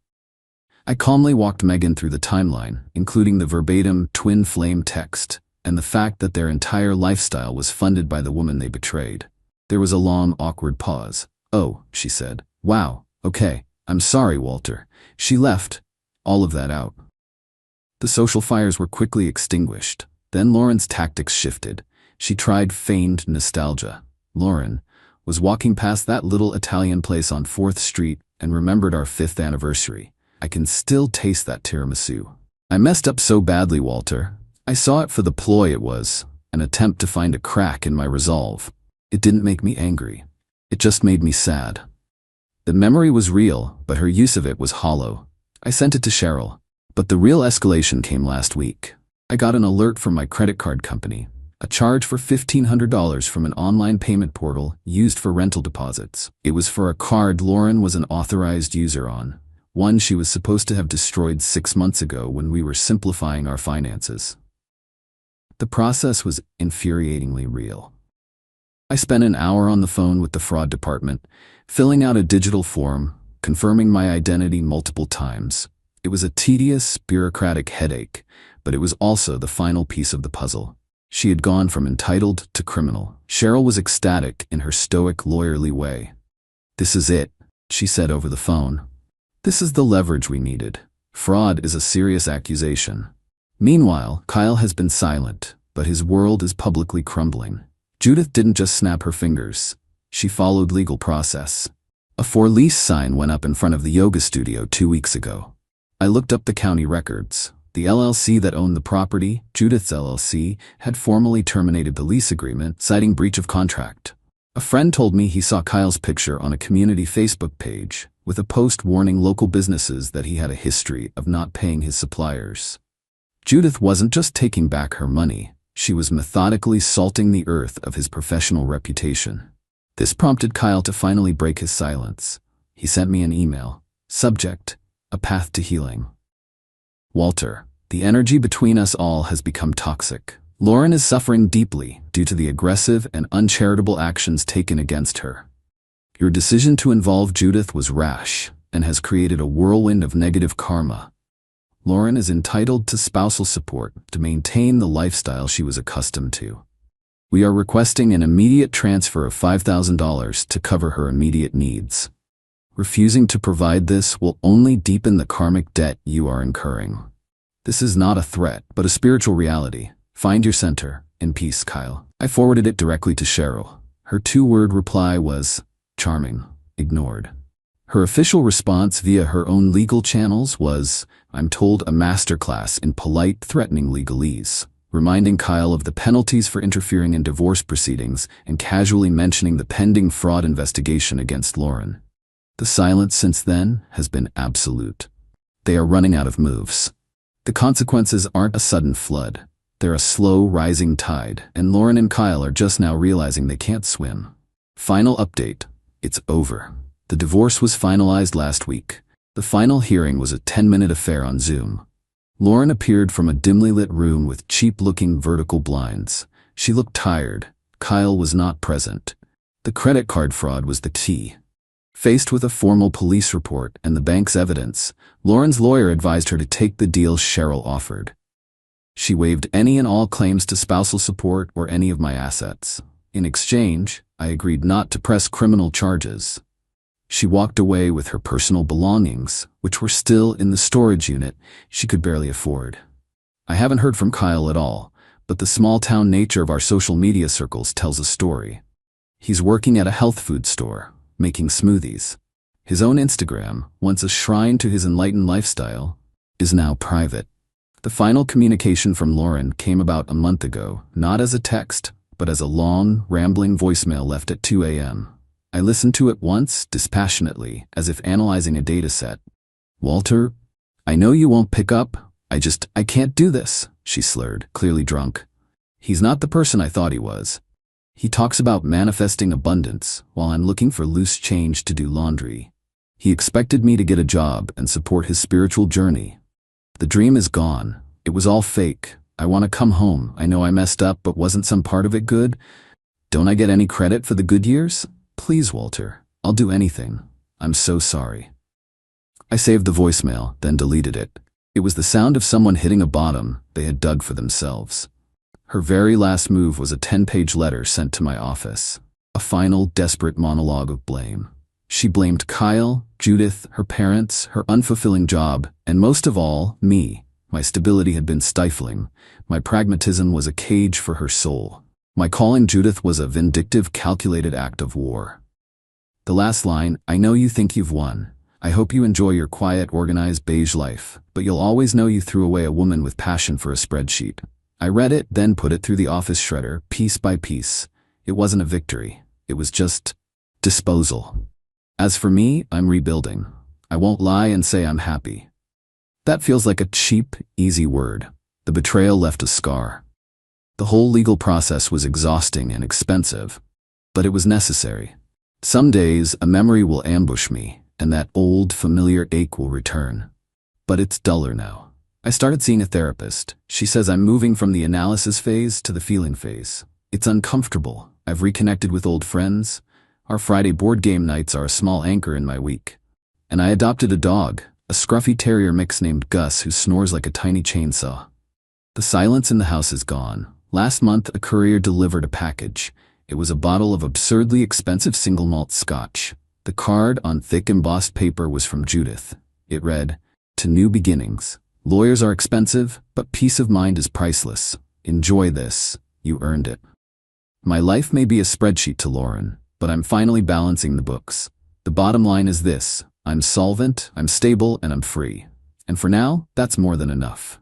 I calmly walked Megan through the timeline, including the verbatim twin flame text and the fact that their entire lifestyle was funded by the woman they betrayed. There was a long, awkward pause. Oh, she said. Wow, okay, I'm sorry, Walter. She left all of that out. The social fires were quickly extinguished. Then Lauren's tactics shifted. She tried feigned nostalgia. Lauren was walking past that little Italian place on 4th Street and remembered our 5th anniversary. I can still taste that tiramisu. I messed up so badly, Walter. I saw it for the ploy it was, an attempt to find a crack in my resolve. It didn't make me angry. It just made me sad. The memory was real, but her use of it was hollow. I sent it to Cheryl. But the real escalation came last week. I got an alert from my credit card company, a charge for $1,500 from an online payment portal used for rental deposits. It was for a card Lauren was an authorized user on, one she was supposed to have destroyed 6 months ago when we were simplifying our finances. The process was infuriatingly real. I spent an hour on the phone with the fraud department, filling out a digital form, confirming my identity multiple times. It was a tedious, bureaucratic headache, but it was also the final piece of the puzzle. She had gone from entitled to criminal. Cheryl was ecstatic in her stoic, lawyerly way. This is it, she said over the phone. This is the leverage we needed. Fraud is a serious accusation. Meanwhile, Kyle has been silent, but his world is publicly crumbling. Judith didn't just snap her fingers. She followed legal process. A for-lease sign went up in front of the yoga studio 2 weeks ago. I looked up the county records. The LLC that owned the property, Judith's LLC, had formally terminated the lease agreement, citing breach of contract. A friend told me he saw Kyle's picture on a community Facebook page, with a post warning local businesses that he had a history of not paying his suppliers. Judith wasn't just taking back her money, she was methodically salting the earth of his professional reputation. This prompted Kyle to finally break his silence. He sent me an email. Subject: A path to healing. Walter, the energy between us all has become toxic. Lauren is suffering deeply due to the aggressive and uncharitable actions taken against her. Your decision to involve Judith was rash and has created a whirlwind of negative karma. Lauren is entitled to spousal support to maintain the lifestyle she was accustomed to. We are requesting an immediate transfer of $5,000 to cover her immediate needs. Refusing to provide this will only deepen the karmic debt you are incurring. This is not a threat, but a spiritual reality. Find your center. In peace, Kyle. I forwarded it directly to Cheryl. Her 2-word reply was, charming, ignored. Her official response via her own legal channels was, I'm told, a masterclass in polite, threatening legalese, reminding Kyle of the penalties for interfering in divorce proceedings and casually mentioning the pending fraud investigation against Lauren. The silence since then has been absolute. They are running out of moves. The consequences aren't a sudden flood. They're a slow, rising tide, and Lauren and Kyle are just now realizing they can't swim. Final update. It's over. The divorce was finalized last week. The final hearing was a 10-minute affair on Zoom. Lauren appeared from a dimly lit room with cheap-looking vertical blinds. She looked tired. Kyle was not present. The credit card fraud was the key. Faced with a formal police report and the bank's evidence, Lauren's lawyer advised her to take the deal Cheryl offered. She waived any and all claims to spousal support or any of my assets. In exchange, I agreed not to press criminal charges. She walked away with her personal belongings, which were still in the storage unit she could barely afford. I haven't heard from Kyle at all, but the small-town nature of our social media circles tells a story. He's working at a health food store, making smoothies. His own Instagram, once a shrine to his enlightened lifestyle, is now private. The final communication from Lauren came about a month ago, not as a text, but as a long, rambling voicemail left at 2 a.m. I listened to it once, dispassionately, as if analyzing a data set. "Walter, I know you won't pick up. I can't do this," she slurred, clearly drunk. He's not the person I thought he was. He talks about manifesting abundance while I'm looking for loose change to do laundry. He expected me to get a job and support his spiritual journey. The dream is gone. It was all fake. I want to come home. I know I messed up, but wasn't some part of it good? Don't I get any credit for the good years? Please, Walter. I'll do anything. I'm so sorry. I saved the voicemail, then deleted it. It was the sound of someone hitting a bottom they had dug for themselves. Her very last move was a 10-page letter sent to my office. A final, desperate monologue of blame. She blamed Kyle, Judith, her parents, her unfulfilling job, and most of all, me. My stability had been stifling. My pragmatism was a cage for her soul. My calling Judith was a vindictive, calculated act of war. The last line, "I know you think you've won. I hope you enjoy your quiet, organized, beige life, but you'll always know you threw away a woman with passion for a spreadsheet." I read it, then put it through the office shredder, piece by piece. It wasn't a victory. It was just disposal. As for me, I'm rebuilding. I won't lie and say I'm happy. That feels like a cheap, easy word. The betrayal left a scar. The whole legal process was exhausting and expensive, but it was necessary. Some days, a memory will ambush me, and that old, familiar ache will return. But it's duller now. I started seeing a therapist. She says I'm moving from the analysis phase to the feeling phase. It's uncomfortable. I've reconnected with old friends. Our Friday board game nights are a small anchor in my week. And I adopted a dog, a scruffy terrier mix named Gus who snores like a tiny chainsaw. The silence in the house is gone. Last month, a courier delivered a package. It was a bottle of absurdly expensive single malt scotch. The card on thick embossed paper was from Judith. It read, "To new beginnings. Lawyers are expensive, but peace of mind is priceless. Enjoy this. You earned it." My life may be a spreadsheet to Lauren, but I'm finally balancing the books. The bottom line is this: I'm solvent, I'm stable, and I'm free. And for now, that's more than enough.